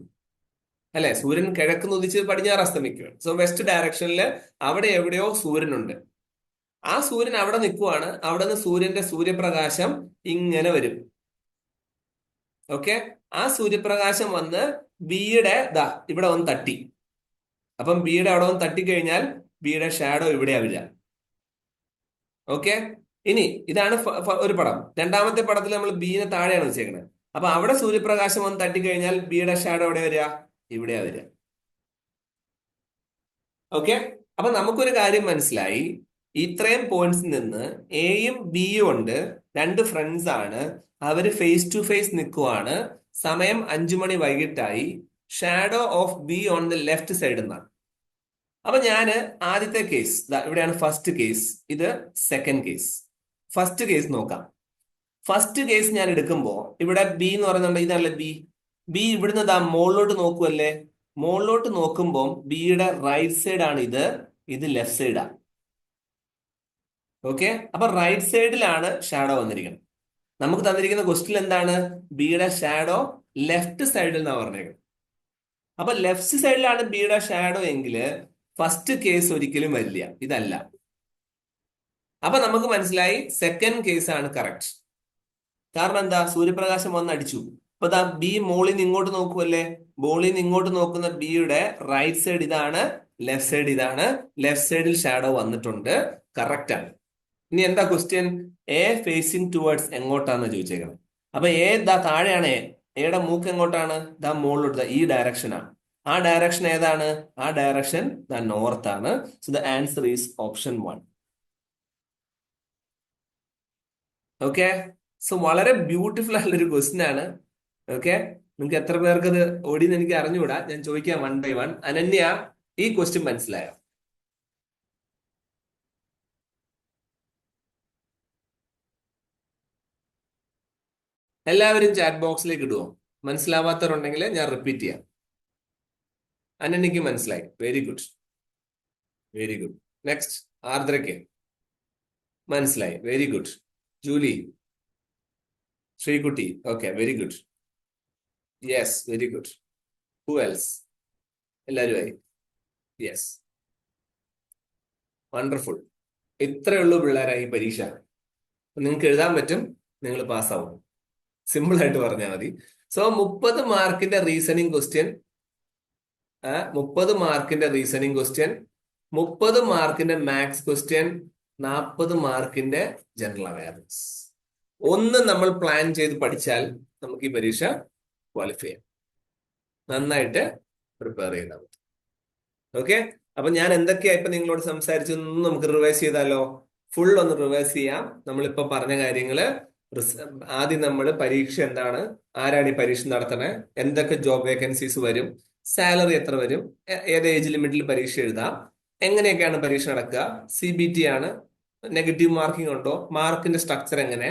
അല്ലെ? സൂര്യൻ കിഴക്ക് ഉദിച്ച് പടിഞ്ഞാറ് അസ്തമിക്കുകയാണ്. സോ വെസ്റ്റ് ഡയറക്ഷനിൽ അവിടെ എവിടെയോ സൂര്യനുണ്ട്. ആ സൂര്യൻ അവിടെ നിൽക്കുവാണ്. അവിടെ നിന്ന് സൂര്യന്റെ സൂര്യപ്രകാശം ഇങ്ങനെ വരും. ഓക്കെ, ആ സൂര്യപ്രകാശം വന്ന് ബിയുടെ ദാ ഇവിടെ വന്ന് തട്ടി. അപ്പം ബിയുടെ അവിടെ വന്ന് തട്ടിക്കഴിഞ്ഞാൽ ബിയുടെ ഷാഡോ ഇവിടെ ആവില്ല. ഓക്കെ, ഇനി ഇതാണ് ഒരു പടം. രണ്ടാമത്തെ പടത്തിൽ നമ്മൾ ബിനെ താഴെയാണ് വെച്ചേക്കുന്നത്. അപ്പൊ അവിടെ സൂര്യപ്രകാശം വന്ന് തട്ടിക്കഴിഞ്ഞാൽ ബിയുടെ ഷാഡോ എവിടെ വരിക? ഇവിടെയാ വരിക. ഓക്കെ, അപ്പൊ നമുക്കൊരു കാര്യം മനസ്സിലായി. ഇത്രയും പോയിന്റ്സിൽ നിന്ന് എയും ബിയും ഉണ്ട്, രണ്ട് ഫ്രണ്ട്സ് ആണ്. അവര് ഫേസ് ടു ഫേസ് നിൽക്കുവാണ്. സമയം 5 മണി വൈകിട്ടായി. Shadow of B on the left side എന്നാണ്. അപ്പൊ ഞാന് ആദ്യത്തെ കേസ് ഇവിടെയാണ് ഫസ്റ്റ് കേസ്, ഇത് സെക്കൻഡ് കേസ്. ഫസ്റ്റ് കേസ് നോക്കാം. ഫസ്റ്റ് കേസ് ഞാൻ എടുക്കുമ്പോ ഇവിടെ ബി എന്ന് പറയുന്നുണ്ട്, ഇതല്ലേ ബി. ബി ഇവിടുന്ന് ദാ മുകളിലോട്ട് നോക്കുമല്ലേ? മുകളിലോട്ട് നോക്കുമ്പോൾ ബിയുടെ റൈറ്റ് സൈഡ് ആണ് ഇത്, ഇത് ലെഫ്റ്റ് സൈഡാണ്. ഓക്കെ, അപ്പൊ റൈറ്റ് സൈഡിലാണ് ഷാഡോ വന്നിരിക്കുന്നത്. നമുക്ക് തന്നിരിക്കുന്ന ക്വസ്റ്റ്യൻ എന്താണ്? ബിയുടെ ഷാഡോ ലെഫ്റ്റ് സൈഡിൽ എന്നാണ് പറഞ്ഞേക്കുന്നത്. അപ്പൊ ലെഫ്റ്റ് സൈഡിലാണ് ബിയുടെ ഷാഡോ എങ്കിൽ ഫസ്റ്റ് കേസ് ഒരിക്കലും വരില്ല, ഇതല്ല. അപ്പൊ നമുക്ക് മനസ്സിലായി സെക്കൻഡ് കേസ് ആണ് കറക്റ്റ്. കാരണം എന്താ? സൂര്യപ്രകാശം വന്ന് അടിച്ചു. അപ്പൊ ദാ ബി മോളിൽ നിന്ന് ഇങ്ങോട്ട് നോക്കുമല്ലേ? മോളിൽ നിന്ന് ഇങ്ങോട്ട് നോക്കുന്ന ബിയുടെ റൈറ്റ് സൈഡ് ഇതാണ്, ലെഫ്റ്റ് സൈഡ് ഇതാണ്. ലെഫ്റ്റ് സൈഡിൽ ഷാഡോ വന്നിട്ടുണ്ട്, കറക്റ്റ് ആണ്. ഇനി എന്താ ക്വസ്റ്റ്യൻ? എ ഫേസിങ് ടുവേർഡ്സ് എങ്ങോട്ടാന്ന് ചോദിച്ചേക്കണം. അപ്പൊ എ ദാ താഴെയാണ്. എയുടെ മൂക്ക് എങ്ങോട്ടാണ്? ദാ മുകളിലോട്ട്, ഈ ഡയറക്ഷനാണ്. ആ ഡയറക്ഷൻ ഏതാണ്? ആ ഡയറക്ഷൻ ദാ നോർത്ത് ആണ്. So the answer is option 1. Okay, so വളരെ ബ്യൂട്ടിഫുൾ ആയിട്ടുള്ള ഒരു ക്വസ്റ്റ്യൻ ആണ്. ഓക്കെ, നിങ്ങൾക്ക് എത്ര പേർക്ക് അത് ഓടിയെന്ന് എനിക്ക് അറിഞ്ഞുകൂടാ. ഞാൻ ചോദിക്കാം വൺ ബൈ വൺ. അനന്യ, ഈ ക്വസ്റ്റ്യൻ മനസ്സിലായോ? എല്ലാവരും ചാറ്റ് ബോക്സിലേക്ക് ഇടുവോ? മനസ്സിലാവാത്തവരുണ്ടെങ്കിൽ ഞാൻ റിപ്പീറ്റ് ചെയ്യാം. അനന്യക്ക് മനസ്സിലായി. Very good, very good. Next, ആർദ്രയ്ക്ക് മനസ്സിലായി. Very good. Julie, Sreekutty, okay, very good. Yes, very good. Who else? എല്ലാവരും ആയി. Yes, wonderful. ഇത്രയേ ഉള്ളൂ പിള്ളേരായി പരീക്ഷ. നിങ്ങൾക്ക് എഴുതാൻ പറ്റും, നിങ്ങൾ പാസ്സാവും. സിമ്പിൾ ആയിട്ട് പറഞ്ഞാൽ മതി. സോ 30 മാർക്കിന്റെ റീസണിങ് ക്വസ്റ്റ്യൻ, 30 മാർക്കിന്റെ റീസണിങ് ക്വസ്റ്റ്യൻ, 30 മാർക്കിന്റെ മാത്സ് ക്വസ്റ്റ്യൻ, 40 മാർക്കിന്റെ ജനറൽ അവയർനെസ്. ഒന്ന് നമ്മൾ പ്ലാൻ ചെയ്ത് പഠിച്ചാൽ നമുക്ക് ഈ പരീക്ഷ ക്വാളിഫൈ ചെയ്യാം. നന്നായിട്ട് പ്രിപ്പയർ ചെയ്താൽ മതി. ഓക്കെ, അപ്പൊ ഞാൻ എന്തൊക്കെയാ ഇപ്പൊ നിങ്ങളോട് സംസാരിച്ചൊന്നും നമുക്ക് റിവൈസ് ചെയ്താലോ? ഫുൾ ഒന്ന് റിവൈസ് ചെയ്യാം. നമ്മളിപ്പോ പറഞ്ഞ കാര്യങ്ങള്. ആദ്യം നമ്മൾ പരീക്ഷ എന്താണ്, ആരാണ് ഈ പരീക്ഷ നടത്തണേ, എന്തൊക്കെ ജോബ് വേക്കൻസീസ് വരും, സാലറി എത്ര വരും, ഏത് ഏജ് ലിമിറ്റിൽ പരീക്ഷ എഴുതാം, എങ്ങനെയൊക്കെയാണ് പരീക്ഷ നടക്കുക, CBT ആണ്, നെഗറ്റീവ് മാർക്കിംഗ് ഉണ്ടോ, മാർക്കിന്റെ സ്ട്രക്ചർ എങ്ങനെ,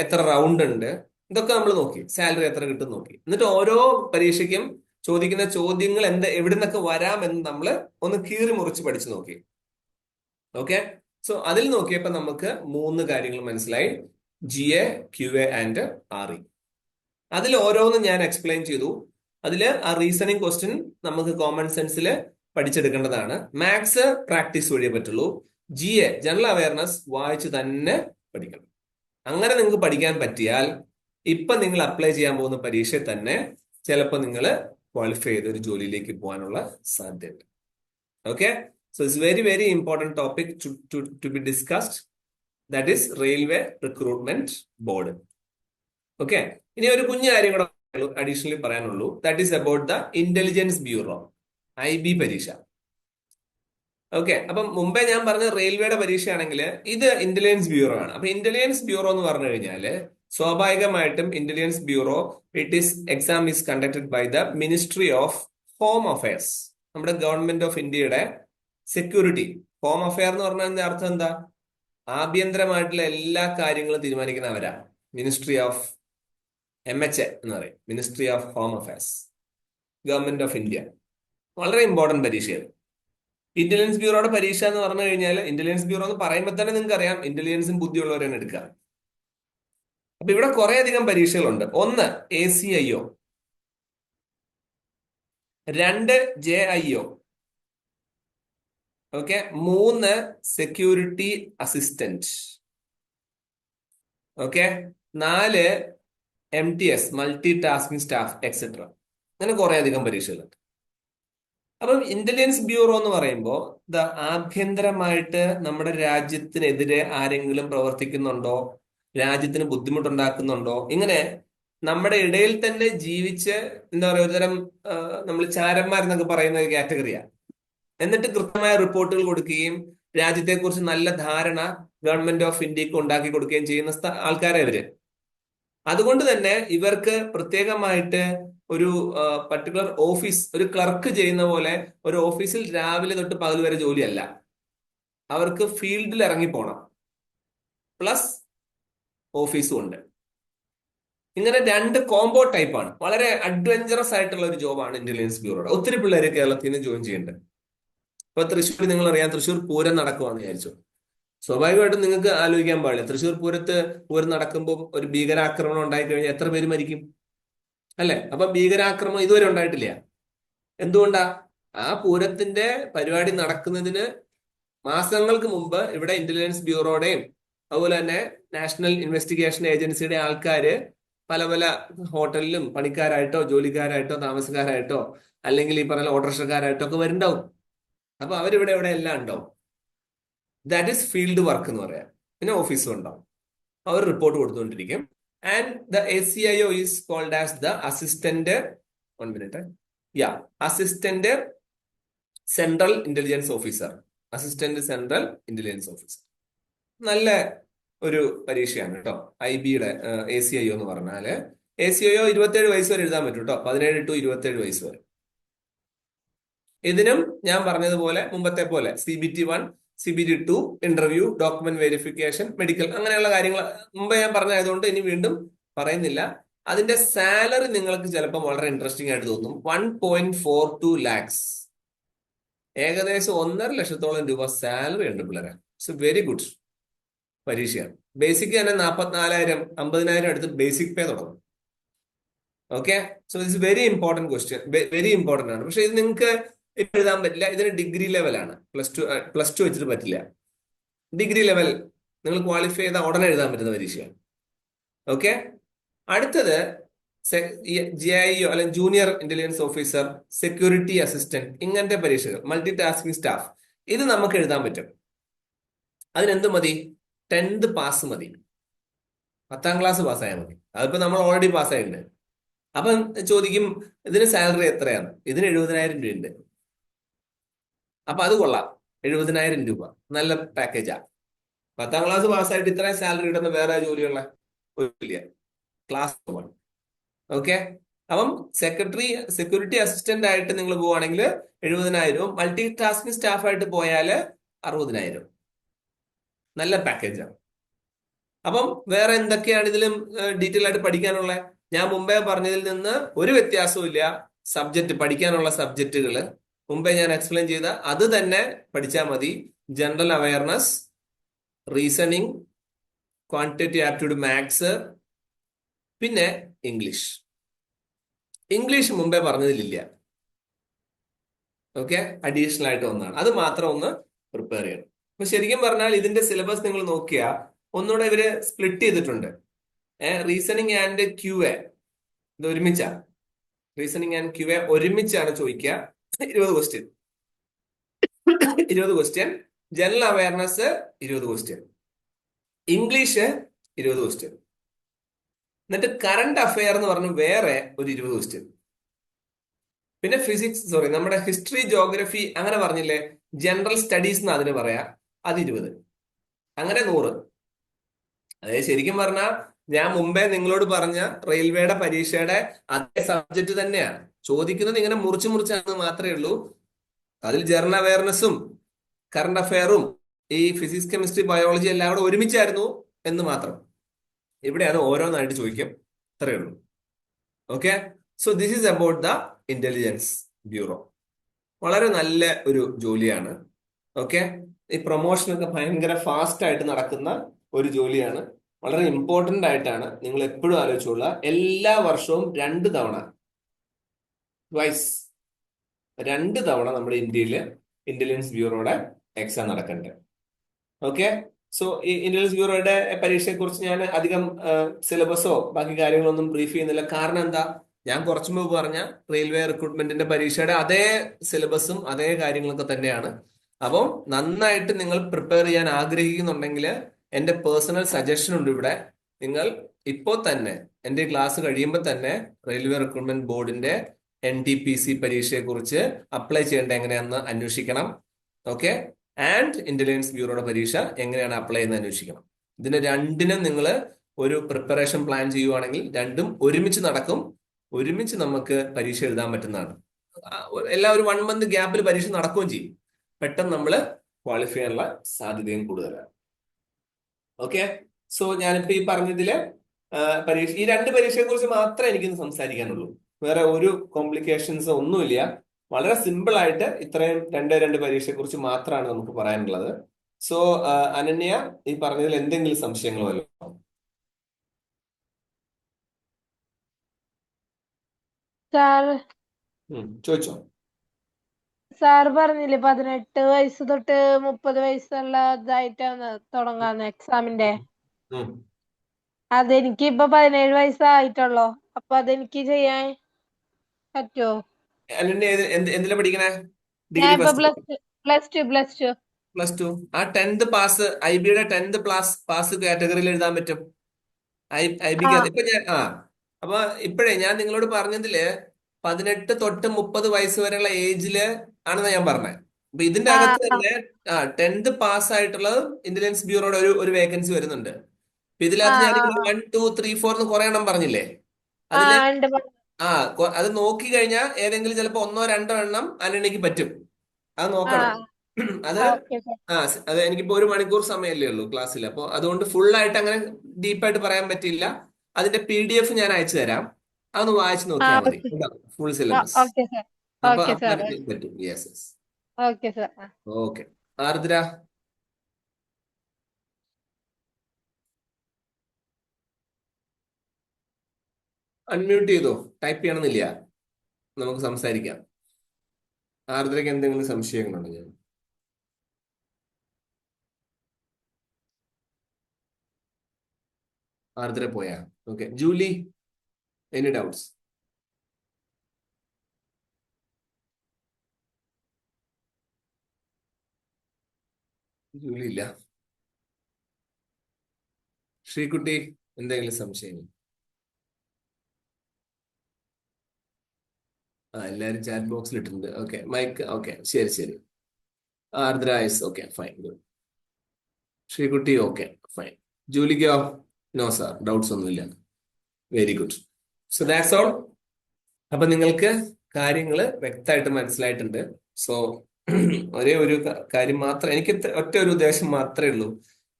എത്ര റൗണ്ട് ഉണ്ട്, ഇതൊക്കെ നമ്മൾ നോക്കി. സാലറി എത്ര കിട്ടും നോക്കി. എന്നിട്ട് ഓരോ പരീക്ഷയ്ക്കും ചോദിക്കുന്ന ചോദ്യങ്ങൾ എവിടെ നിന്നൊക്കെ വരാമെന്ന് നമ്മൾ ഒന്ന് കീറി മുറിച്ച് പഠിച്ചു നോക്കി. ഓക്കെ, സോ അതിൽ നോക്കിയപ്പോ നമുക്ക് 3 കാര്യങ്ങൾ മനസ്സിലായി: GA, QA ആൻഡ് RE. അതിൽ ഓരോന്നും ഞാൻ എക്സ്പ്ലെയിൻ ചെയ്തു. അതിൽ ആ റീസണിങ് ക്വസ്റ്റ്യൻ നമുക്ക് കോമൺ സെൻസിൽ പഠിച്ചെടുക്കേണ്ടതാണ്. മാത്സ് പ്രാക്ടീസ് വഴിയേ പറ്റുള്ളൂ. GA, ജനറൽ അവയർനെസ്, വായിച്ച് തന്നെ പഠിക്കണം. അങ്ങനെ നിങ്ങൾക്ക് പഠിക്കാൻ പറ്റിയാൽ ഇപ്പൊ നിങ്ങൾ അപ്ലൈ ചെയ്യാൻ പോകുന്ന പരീക്ഷയിൽ തന്നെ ചിലപ്പോൾ നിങ്ങൾ ക്വാളിഫൈ ചെയ്ത് ഒരു ജോലിയിലേക്ക് പോകാനുള്ള സാധ്യതയുണ്ട്. Okay, so it's very very important topic to be discussed. That is railway recruitment board. Okay, ഇനി ഒരു കുഞ്ഞു കാര്യം കൂടെ അഡീഷണലി പറയാനുള്ളൂ. That is about the intelligence bureau, IB പരീക്ഷ. ഓക്കെ, അപ്പം മുമ്പേ ഞാൻ പറഞ്ഞ റെയിൽവേയുടെ പരീക്ഷയാണെങ്കിൽ ഇത് ഇന്റലിജൻസ് ബ്യൂറോ ആണ്. അപ്പൊ ഇന്റലിജൻസ് ബ്യൂറോ എന്ന് പറഞ്ഞു കഴിഞ്ഞാല് സ്വാഭാവികമായിട്ടും intelligence bureau exam is conducted by the ministry of home affairs. നമ്മുടെ ഗവൺമെന്റ് ഓഫ് ഇന്ത്യയുടെ സെക്യൂരിറ്റി. ഹോം അഫെയർ എന്ന് പറഞ്ഞതിന്റെ അർത്ഥം എന്താ? ആഭ്യന്തരമായിട്ടുള്ള എല്ലാ കാര്യങ്ങളും തീരുമാനിക്കുന്നവരാ. മിനിസ്ട്രി ഓഫ് MHA എന്ന് പറയും, ministry of home affairs, government of India. വളരെ ഇമ്പോർട്ടന്റ് പരീക്ഷയാണ് ഇന്റലിജൻസ് ബ്യൂറോയുടെ പരീക്ഷ എന്ന് പറഞ്ഞു കഴിഞ്ഞാൽ. ഇന്റലിജൻസ് ബ്യൂറോ എന്ന് പറയുമ്പോൾ തന്നെ നിങ്ങൾക്ക് അറിയാം ഇന്റലിജൻസും ബുദ്ധിയുള്ളവരാണ് എടുക്കുക. അപ്പൊ ഇവിടെ കുറെ അധികം പരീക്ഷകളുണ്ട്. 1 ACIO, 2 JIO, okay, 3 security assistant, okay, 4 MTS, multi tasking staff, etcetera. അങ്ങനെ കുറെ അധികം പരീക്ഷകളുണ്ട്. അപ്പം ഇന്റലിജൻസ് ബ്യൂറോ എന്ന് പറയുമ്പോൾ ആഭ്യന്തരമായിട്ട് നമ്മുടെ രാജ്യത്തിനെതിരെ ആരെങ്കിലും പ്രവർത്തിക്കുന്നുണ്ടോ, രാജ്യത്തിന് ബുദ്ധിമുട്ടുണ്ടാക്കുന്നുണ്ടോ, ഇങ്ങനെ നമ്മുടെ ഇടയിൽ തന്നെ ജീവിച്ച് എന്താ പറയുക, ഒരുതരം നമ്മൾ ചാരന്മാരെന്നൊക്കെ പറയുന്ന ഒരു കാറ്റഗറിയാണ്. എന്നിട്ട് കൃത്യമായ റിപ്പോർട്ടുകൾ കൊടുക്കുകയും രാജ്യത്തെക്കുറിച്ച് നല്ല ധാരണ ഗവൺമെന്റ് ഓഫ് ഇന്ത്യക്ക് ഉണ്ടാക്കി കൊടുക്കുകയും ചെയ്യുന്ന ആൾക്കാരെ ഇവര്. അതുകൊണ്ട് തന്നെ ഇവർക്ക് പ്രത്യേകമായിട്ട് ഒരു പർട്ടിക്കുലർ ഓഫീസ്, ഒരു ക്ലർക്ക് ചെയ്യുന്ന പോലെ ഒരു ഓഫീസിൽ രാവിലെ തൊട്ട് പകൽ വരെ ജോലിയല്ല. അവർക്ക് ഫീൽഡിൽ ഇറങ്ങിപ്പോണം, പ്ലസ് ഓഫീസും ഉണ്ട്. ഇങ്ങനെ 2 കോംബോ ടൈപ്പാണ്. വളരെ അഡ്വഞ്ചറസ് ആയിട്ടുള്ള ഒരു ജോബാണ് ഇന്റലിജൻസ് ബ്യൂറോയുടെ. ഒത്തിരി പിള്ളേര് കേരളത്തിൽ നിന്ന് ജോയിൻ ചെയ്യുന്നുണ്ട്. ഇപ്പൊ തൃശ്ശൂർ, നിങ്ങൾ അറിയാം, തൃശ്ശൂർ പൂരം നടക്കുവാന്ന് വിചാരിച്ചു. സ്വാഭാവികമായിട്ടും നിങ്ങൾക്ക് ആലോചിക്കാൻ പാടില്ല, തൃശ്ശൂർ പൂരം നടക്കുമ്പോൾ ഒരു ഭീകരാക്രമണം ഉണ്ടായി കഴിഞ്ഞാൽ എത്ര പേര് മരിക്കും, അല്ലെ? അപ്പൊ ഭീകരാക്രമണം ഇതുവരെ ഉണ്ടായിട്ടില്ല. എന്തുകൊണ്ടാ? ആ പൂരത്തിന്റെ പരിപാടി നടക്കുന്നതിന് മാസങ്ങൾക്ക് മുമ്പ് ഇവിടെ ഇന്റലിജൻസ് ബ്യൂറോയുടെയും അതുപോലെ തന്നെ നാഷണൽ ഇൻവെസ്റ്റിഗേഷൻ ഏജൻസിയുടെ ആൾക്കാര് പല പല ഹോട്ടലിലും പണിക്കാരായിട്ടോ ജോലിക്കാരായിട്ടോ താമസക്കാരായിട്ടോ അല്ലെങ്കിൽ ഈ പറഞ്ഞ ഓട്ടോറിക്ഷക്കാരായിട്ടോ ഒക്കെ വരുന്നുണ്ടാവും. അപ്പൊ അവരിവിടെ ഇവിടെ എല്ലാം ഉണ്ടാവും. ദാറ്റ് ഈസ് ഫീൽഡ് വർക്ക് എന്ന് പറയാം. പിന്നെ ഓഫീസും ഉണ്ടാവും. അവർ റിപ്പോർട്ട് കൊടുത്തുകൊണ്ടിരിക്കും. And the ACIO is called as the assistant, 1 minute, assistant central intelligence officer. Assistant central intelligence officer നല്ല ഒരു പരീക്ഷയാണ് കേട്ടോ. IBയുടെ ACIO എന്ന് പറഞ്ഞാല് ACO 27 വയസ്സ് വരെ എഴുതാൻ പറ്റും കേട്ടോ, 17 to 27 വയസ്സ് വരെ. ഇതിനും ഞാൻ പറഞ്ഞതുപോലെ മുമ്പത്തെ പോലെ CBT 1, CBT 2, interview, document verification, medical, അങ്ങനെയുള്ള കാര്യങ്ങൾ മുമ്പ് ഞാൻ പറഞ്ഞതുകൊണ്ട് ഇനി വീണ്ടും പറയുന്നില്ല. അതിന്റെ സാലറി നിങ്ങൾക്ക് ചിലപ്പോൾ വളരെ ഇൻട്രസ്റ്റിംഗ് ആയിട്ട് തോന്നും. 1.42 lakhs, ഏകദേശം 1.5 ലക്ഷത്തോളം രൂപ സാലറി ഉണ്ട് പിള്ളേരെ. ഇറ്റ്സ് വെരി ഗുഡ് പരീക്ഷയാണ്. ബേസിക് തന്നെ 44,000, 50,000 അടുത്ത് ബേസിക് പേ തുടങ്ങും. Okay, so it's very important question, very important ആണ്. പക്ഷെ ഇത് നിങ്ങൾക്ക് ഇപ്പൊ എഴുതാൻ പറ്റില്ല, ഇതിന് ഡിഗ്രി ലെവലാണ്. പ്ലസ് ടു വെച്ചിട്ട് പറ്റില്ല. ഡിഗ്രി ലെവൽ നിങ്ങൾ ക്വാളിഫൈ ചെയ്താൽ ഉടനെ എഴുതാൻ പറ്റുന്ന പരീക്ഷയാണ്. ഓക്കെ, അടുത്തത് GIO അല്ലെങ്കിൽ junior intelligence officer, security assistant, ഇങ്ങനത്തെ പരീക്ഷകൾ, മൾട്ടി ടാസ്കിംഗ് സ്റ്റാഫ്. ഇത് നമുക്ക് എഴുതാൻ പറ്റും. അതിനെന്ത് മതി? 10th പാസ് മതി, 10ാം ക്ലാസ് പാസ്സായാൽ മതി. അതിപ്പോ നമ്മൾ ഓൾറെഡി പാസ്സായിട്ടുണ്ട്. അപ്പം ചോദിക്കും ഇതിന് സാലറി എത്രയാണ്? ഇതിന് 70,000 രൂപയുണ്ട്. അപ്പൊ അത് കൊള്ളാം, 70,000 രൂപ നല്ല പാക്കേജാ. 10ാം ക്ലാസ് പാസ്സായിട്ട് ഇത്രയും സാലറി കിട്ടുന്ന വേറെ ജോലിയുള്ള ഇല്ല, ക്ലാസ് 1. ഓക്കെ, അപ്പം സെക്യൂരിറ്റി അസിസ്റ്റന്റ് ആയിട്ട് നിങ്ങൾ പോവുകയാണെങ്കിൽ 70,000, മൾട്ടി ടാസ്കിംഗ് സ്റ്റാഫ് ആയിട്ട് പോയാൽ 60,000. നല്ല പാക്കേജാണ്. അപ്പം വേറെ എന്തൊക്കെയാണ് ഇതിലും ഡീറ്റെയിൽ ആയിട്ട് പഠിക്കാനുള്ള? ഞാൻ മുമ്പേ പറഞ്ഞതിൽ നിന്ന് ഒരു വ്യത്യാസവും ഇല്ല. സബ്ജക്റ്റ്, പഠിക്കാനുള്ള സബ്ജക്റ്റുകൾ മുമ്പേ ഞാൻ എക്സ്പ്ലെയിൻ ചെയ്ത അത് തന്നെ പഠിച്ചാൽ മതി. General awareness, reasoning, quantitative aptitude maths, പിന്നെ ഇംഗ്ലീഷ്. ഇംഗ്ലീഷ് മുമ്പേ പറഞ്ഞതിലില്ല. ഓക്കെ, അഡീഷണൽ ആയിട്ട് ഒന്നാണ്. അത് മാത്രം ഒന്ന് പ്രിപ്പയർ ചെയ്യണം. അപ്പൊ ശരിക്കും പറഞ്ഞാൽ ഇതിന്റെ സിലബസ് നിങ്ങൾ നോക്കിയാൽ ഒന്നുകൂടെ ഇവര് സ്പ്ലിറ്റ് ചെയ്തിട്ടുണ്ട്. റീസണിങ് ആൻഡ് QA ഇത് ഒരുമിച്ചാ. റീസണിങ് ആൻഡ് QA ഒരുമിച്ചാണ് ചോദിക്കുക. 20 question, 20 question. General awareness 20 question, English 20 question. എന്നിട്ട് കറണ്ട് അഫെയർ എന്ന് പറഞ്ഞു വേറെ ഒരു 20 ക്വസ്റ്റ്യൻ. പിന്നെ നമ്മുടെ ഹിസ്റ്ററി, ജോഗ്രഫി അങ്ങനെ പറഞ്ഞില്ലേ, ജനറൽ സ്റ്റഡീസ് എന്ന് അതിന് പറയാ, അത് 20. അങ്ങനെ 100. അതായത് ശരിക്കും പറഞ്ഞാൽ ഞാൻ മുമ്പേ നിങ്ങളോട് പറഞ്ഞ റെയിൽവേയുടെ പരീക്ഷയുടെ അതേ സബ്ജക്ട് തന്നെയാണ് ചോദിക്കുന്നത്. ഇങ്ങനെ മുറിച്ച് മുറിച്ചാണെന്ന് മാത്രമേ ഉള്ളൂ. അതിൽ ജനറൽ അവയർനെസ്സും കറണ്ട് അഫെയറും ഈ ഫിസിക്സ്, കെമിസ്ട്രി, ബയോളജി എല്ലാം കൂടെ ഒരുമിച്ചായിരുന്നു എന്ന് മാത്രം. ഇവിടെയാണ് ഓരോന്നായിട്ട് ചോദിക്കും, അത്രയേ ഉള്ളൂ. Okay, so this is about the intelligence bureau. വളരെ നല്ല ഒരു ജോലിയാണ്. ഓക്കെ, ഈ പ്രൊമോഷനൊക്കെ ഭയങ്കര ഫാസ്റ്റ് ആയിട്ട് നടക്കുന്ന ഒരു ജോലിയാണ്. വളരെ ഇമ്പോർട്ടന്റ് ആയിട്ടാണ്. നിങ്ങൾ എപ്പോഴും ആലോചിച്ചോളുക, എല്ലാ വർഷവും 2 തവണ, ട്വൈസ്, 2 തവണ നമ്മുടെ ഇന്ത്യയിൽ ഇന്റലിജൻസ് ബ്യൂറോയുടെ എക്സാം നടക്കണ്ടേ. ഓക്കെ, സോ ഈ ഇന്റലിജൻസ് ബ്യൂറോയുടെ പരീക്ഷയെ കുറിച്ച് ഞാൻ അധികം സിലബസോ ബാക്കി കാര്യങ്ങളൊന്നും ബ്രീഫ് ചെയ്യുന്നില്ല. കാരണം എന്താ, ഞാൻ കുറച്ചു മുമ്പ് പറഞ്ഞ റെയിൽവേ റിക്രൂട്ട്മെന്റിന്റെ പരീക്ഷയുടെ അതേ സിലബസും അതേ കാര്യങ്ങളൊക്കെ തന്നെയാണ്. അപ്പം നന്നായിട്ട് നിങ്ങൾ പ്രിപ്പയർ ചെയ്യാൻ ആഗ്രഹിക്കുന്നുണ്ടെങ്കിൽ എന്റെ പേഴ്സണൽ സജഷൻ ഉണ്ട് ഇവിടെ. നിങ്ങൾ ഇപ്പോൾ തന്നെ എന്റെ ക്ലാസ് കഴിയുമ്പോൾ തന്നെ റെയിൽവേ റിക്രൂട്ട്മെന്റ് ബോർഡിന്റെ NTPC പരീക്ഷയെ കുറിച്ച് അപ്ലൈ ചെയ്യേണ്ട എങ്ങനെയാണെന്ന് അന്വേഷിക്കണം. ഓക്കെ, ആൻഡ് ഇന്റലിജൻസ് ബ്യൂറോയുടെ പരീക്ഷ എങ്ങനെയാണ് അപ്ലൈ ചെയ്യുന്നത് അന്വേഷിക്കണം. ഇതിന് രണ്ടിനും നിങ്ങൾ ഒരു പ്രിപ്പറേഷൻ പ്ലാൻ ചെയ്യുവാണെങ്കിൽ രണ്ടും ഒരുമിച്ച് നടക്കും. ഒരുമിച്ച് നമുക്ക് പരീക്ഷ എഴുതാൻ പറ്റുന്നതാണ്. എല്ലാ ഒരു 1 month ഗ്യാപ്പിൽ പരീക്ഷ നടക്കുകയും ചെയ്യും. പെട്ടെന്ന് നമ്മൾ ക്വാളിഫൈ ചെയ്യാനുള്ള സാധ്യതയും കൂടുതലാണ്. ഓക്കെ, സോ ഞാനിപ്പോ ഈ പറഞ്ഞതില് പരീക്ഷ, ഈ 2 പരീക്ഷയെ കുറിച്ച് മാത്രമേ എനിക്കിന്ന് സംസാരിക്കാനുള്ളൂ. വേറെ ഒരു കോംപ്ലിക്കേഷൻസ് ഒന്നുമില്ല. വളരെ സിമ്പിൾ ആയിട്ട് ഇത്രയും 2 പരീക്ഷയെ കുറിച്ച് മാത്രമാണ് നമുക്ക് പറയാനുള്ളത്. സോ അനന്യ, ഈ പറഞ്ഞതിൽ എന്തെങ്കിലും സംശയങ്ങളോ വല്ലോ? സാർ ചോദിച്ചോ. സാർ പറഞ്ഞില്ലേ 18 വയസ്സ് തൊട്ട് 30 വയസ്സുള്ള ഇതായിട്ടാണ് തുടങ്ങാന്ന് എക്സാമിന്റെ. അതെനിക്ക് ഇപ്പൊ 17 വയസ്സായിട്ടുള്ളോ, അപ്പൊ അതെനിക്ക് ചെയ്യാൻ പറ്റുമോ? അനന്യ എന്തിനാ പഠിക്കണേ? ഞാൻ ഡിഗ്രി ഇപ്പൊ പ്ലസ് ടു. ആ 10th പാസ്, IBയുടെ 10th പാസ് കാറ്റഗറിയിൽ എഴുതാൻ പറ്റും. IBക്ക് ഇപ്പൊ ഞാൻ അപ്പൊ ഇപ്പോഴേ ഞാൻ നിങ്ങളോട് പറഞ്ഞതില് 18 തൊട്ട് 30 വയസ്സ് വരെയുള്ള ഏജില് ആണെന്ന് ഞാൻ പറഞ്ഞത്. അപ്പൊ ഇതിന്റെ അകത്ത് തന്നെ 10th പാസ് ആയിട്ടുള്ളത് ഇന്റലിജൻസ് ബ്യൂറോയുടെ ഒരു വേക്കൻസി വരുന്നുണ്ട്. അപ്പൊ ഇതിനകത്ത് ഞാൻ 1, 2, 3, 4 എന്ന് കുറെ എണ്ണം പറഞ്ഞില്ലേ, അതില് ഉണ്ട്. അത് നോക്കി കഴിഞ്ഞാൽ ഏതെങ്കിലും ചിലപ്പോ 1-2 എണ്ണം അനണിക്ക് പറ്റും. അത് ആ നോക്കണം. അത് ഓക്കെ സാർ. അത് എനിക്കിപ്പോ 1 മണിക്കൂർ സമയമല്ലേ ഉള്ളൂ ക്ലാസ്സിൽ. അപ്പോൾ അതുകൊണ്ട് ഫുൾ ആയിട്ട് അങ്ങനെ ഡീപ്പായിട്ട് പറയാൻ പറ്റില്ല. അതിന്റെ PDF ഞാൻ അയച്ചു തരാം. അതൊന്ന് വായിച്ചു നോക്കിയാൽ മതി. Okay. Full syllabus. Okay sir. അപ്പൊ ഓക്കെ സാർ. പറ്റും. Yes yes. Okay sir. Okay. Ardra unmute ചെയ്തോ. ടൈപ്പ് ചെയ്യണമെന്നില്ല, നമുക്ക് സംസാരിക്കാം. ആർദ്രയ്ക്ക് എന്തെങ്കിലും സംശയങ്ങളുണ്ടോ? ഞാൻ ആർദ്ര പോയാ? Okay. Julie, any doubts? Julie ഇല്ല. ശ്രീകുട്ടി, എന്തെങ്കിലും സംശയങ്ങൾ? എല്ലാരും ചാറ്റ് ബോക്സിൽ ഇട്ടിട്ടുണ്ട്. ഓക്കെ. Mic okay. ശരി ശരി. Ardra is okay, fine. Good. Sreekutty okay, fine. ജൂലിക്കോ? നോ സാർ, ഡൗട്ട്സ് ഒന്നുമില്ല. Very good. So that's all. അപ്പൊ നിങ്ങൾക്ക് കാര്യങ്ങള് വ്യക്തമായിട്ട് മനസ്സിലായിട്ടുണ്ട്. സോ ഒരേ ഒരു കാര്യം മാത്രം, എനിക്ക് ഒറ്റ ഒരു ഉദ്ദേശം മാത്രമേ ഉള്ളൂ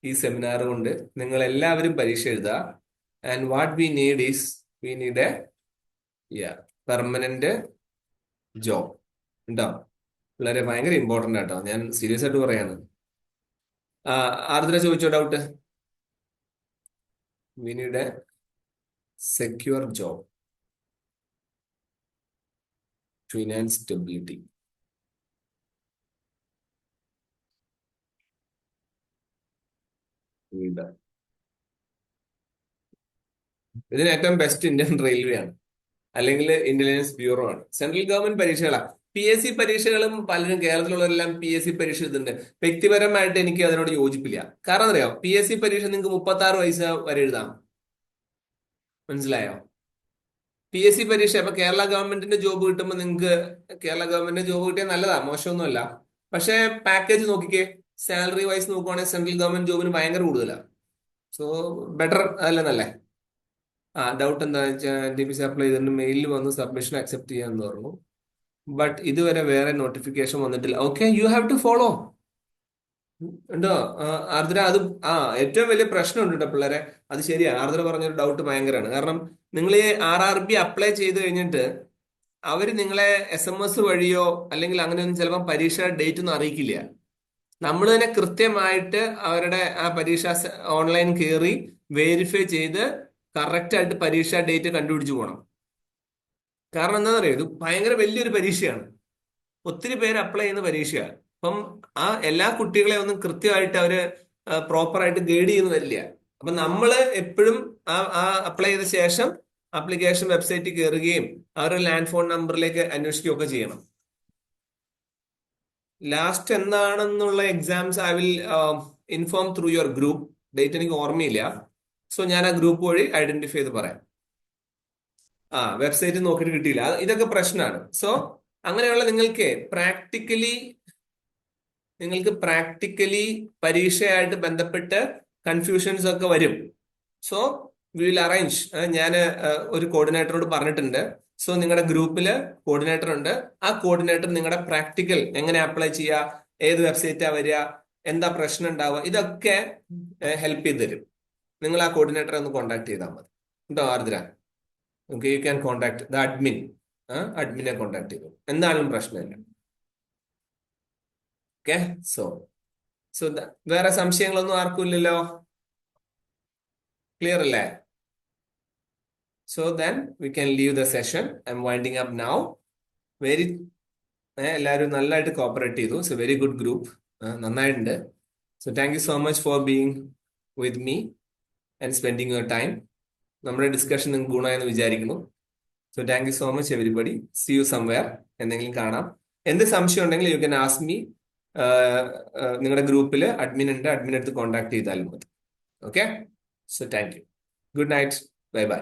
ഈ സെമിനാർ കൊണ്ട്. നിങ്ങൾ എല്ലാവരും പരീക്ഷ എഴുതുക. And what we need is, V need A permanent job. ഉണ്ടാവും. വളരെ ഭയങ്കര ഇമ്പോർട്ടന്റ് ആട്ടോ, ഞാൻ സീരിയസ് ആയിട്ട് പറയാണ്. ആർദ്ര ചോദിച്ചോ doubt? We need a secure job, finance stability. ഇതിന് ഏറ്റവും ബെസ്റ്റ് ഇന്ത്യൻ റെയിൽവേ ആണ്, അല്ലെങ്കിൽ ഇന്റലിജൻസ് ബ്യൂറോ ആണ്. സെൻട്രൽ ഗവൺമെന്റ് പരീക്ഷകളാണ്. PSC പരീക്ഷകളും പലരും കേരളത്തിലുള്ളവരെല്ലാം PSC പരീക്ഷ എഴുതുന്നുണ്ട്. വ്യക്തിപരമായിട്ട് എനിക്ക് അതിനോട് യോജിപ്പില്ല. കാരണം അറിയാം, PSC പരീക്ഷ നിങ്ങൾക്ക് 36 വയസ്സ് വരെ എഴുതാം. മനസ്സിലായോ? PSC പരീക്ഷ ഇപ്പൊ കേരള ഗവൺമെന്റിന്റെ ജോബ് കിട്ടുമ്പോൾ നിങ്ങൾക്ക് കേരള ഗവൺമെന്റിന്റെ ജോബ് കിട്ടിയാൽ നല്ലതാ, മോശമൊന്നുമല്ല. പക്ഷേ പാക്കേജ് നോക്കിക്കേ, സാലറി വൈസ് നോക്കുവാണെങ്കിൽ സെൻട്രൽ ഗവൺമെന്റ് ജോബിന് ഭയങ്കര കൂടുതലാണ്. സോ ബെറ്റർ അതല്ലേ നല്ലേ? ഡൗട്ട് എന്താ വെച്ചാൽ NTPC അപ്ലൈ ചെയ്തിട്ട് മെയിലിൽ വന്ന് സബ്മിഷൻ അക്സെപ്റ്റ് ചെയ്യാന്ന് പറഞ്ഞു. ബട്ട് ഇതുവരെ വേറെ നോട്ടിഫിക്കേഷൻ വന്നിട്ടില്ല. Okay, you have to follow. ഉണ്ടോ ആർദ്ര? അത് ഏറ്റവും വലിയ പ്രശ്നമുണ്ട് കേട്ടോ പിള്ളേരെ. അത് ശരിയാ, ആർദ്ര പറഞ്ഞൊരു ഡൗട്ട് ഭയങ്കരമാണ്. കാരണം നിങ്ങൾ ഈ RRB അപ്ലൈ ചെയ്ത് കഴിഞ്ഞിട്ട് അവര് നിങ്ങളെ SMS വഴിയോ അല്ലെങ്കിൽ അങ്ങനെയൊന്നും ചിലപ്പോൾ പരീക്ഷ ഡേറ്റ് ഒന്നും അറിയിക്കില്ല. നമ്മൾ തന്നെ കൃത്യമായിട്ട് അവരുടെ ആ പരീക്ഷ ഓൺലൈൻ കയറി വെരിഫൈ ചെയ്ത് കറക്റ്റ് ആയിട്ട് പരീക്ഷ ഡേറ്റ് കണ്ടുപിടിച്ചു പോകണം. കാരണം എന്താണെന്ന് അറിയോ, ഇത് ഭയങ്കര വലിയൊരു പരീക്ഷയാണ്. ഒത്തിരി പേര് അപ്ലൈ ചെയ്യുന്ന പരീക്ഷയാണ്. അപ്പം എല്ലാ കുട്ടികളെ ഒന്നും കൃത്യമായിട്ട് അവര് പ്രോപ്പറായിട്ട് ഗൈഡ് ചെയ്യുന്ന വരില്ല. അപ്പൊ നമ്മള് എപ്പോഴും അപ്ലൈ ചെയ്ത ശേഷം ആപ്ലിക്കേഷൻ വെബ്സൈറ്റിൽ കയറുകയും അവരുടെ ലാൻഡ് ഫോൺ നമ്പറിലേക്ക് അന്വേഷിക്കുകയൊക്കെ ചെയ്യണം. ലാസ്റ്റ് എന്താണെന്നുള്ള exams I will inform through your group. Date എനിക്ക് ഓർമ്മയില്ല. സോ ഞാൻ ആ ഗ്രൂപ്പ് വഴി ഐഡന്റിഫൈ ചെയ്ത് പറയാം. വെബ്സൈറ്റ് നോക്കിയിട്ട് കിട്ടിയില്ല, ഇതൊക്കെ പ്രശ്നമാണ്. സോ അങ്ങനെയുള്ള നിങ്ങൾക്ക് പ്രാക്ടിക്കലി പരീക്ഷയായിട്ട് ബന്ധപ്പെട്ട് കൺഫ്യൂഷൻസ് ഒക്കെ വരും. So we will arrange. ഞാൻ ഒരു കോർഡിനേറ്ററോട് പറഞ്ഞിട്ടുണ്ട്. സോ നിങ്ങളുടെ ഗ്രൂപ്പില് കോർഡിനേറ്റർ ഉണ്ട്. ആ കോർഡിനേറ്റർ നിങ്ങളുടെ പ്രാക്ടിക്കൽ എങ്ങനെ അപ്ലൈ ചെയ്യുക, ഏത് വെബ്സൈറ്റാ വരിക, എന്താ പ്രശ്നം ഉണ്ടാവുക, ഇതൊക്കെ ഹെൽപ്പ് ചെയ്ത് തരും. നിങ്ങൾ ആ കോർഡിനേറ്ററെ ഒന്ന് കോൺടാക്ട് ചെയ്താൽ മതി കേട്ടോ Ardra. Okay, you can contact the admin. അഡ്മിനെ കോൺടാക്ട് ചെയ്തു, എന്താണെങ്കിലും പ്രശ്നമില്ല. ഓക്കെ. സോ വേറെ സംശയങ്ങളൊന്നും ആർക്കും ഇല്ലല്ലോ? ക്ലിയർ അല്ലേ? So then we can leave the session. I'm winding up now. എല്ലാവരും നല്ലതായിട്ട് കോപ്പറേറ്റ് ചെയ്തു. It's a very good group. നന്നായിട്ടുണ്ട്. So thank you so much for being with me and spending your time. നമ്മുടെ discussion നിങ്ങൾക്ക് ഗുണമായെന്ന് വിചാരിക്കുന്നു. So thank you so much everybody. See you somewhere. എന്തെങ്കിലും കാണാം. എന്ത് സംശയം ഉണ്ടെങ്കിൽ യു ക്യാൻ ആസ്ക് മീ. നിങ്ങളുടെ ഗ്രൂപ്പിൽ അഡ്മിൻ ഉണ്ട്, അഡ്മിൻ എടുത്ത് കോൺടാക്ട് ചെയ്താലും മതി. Okay. So thank U. Good night. Bye bye.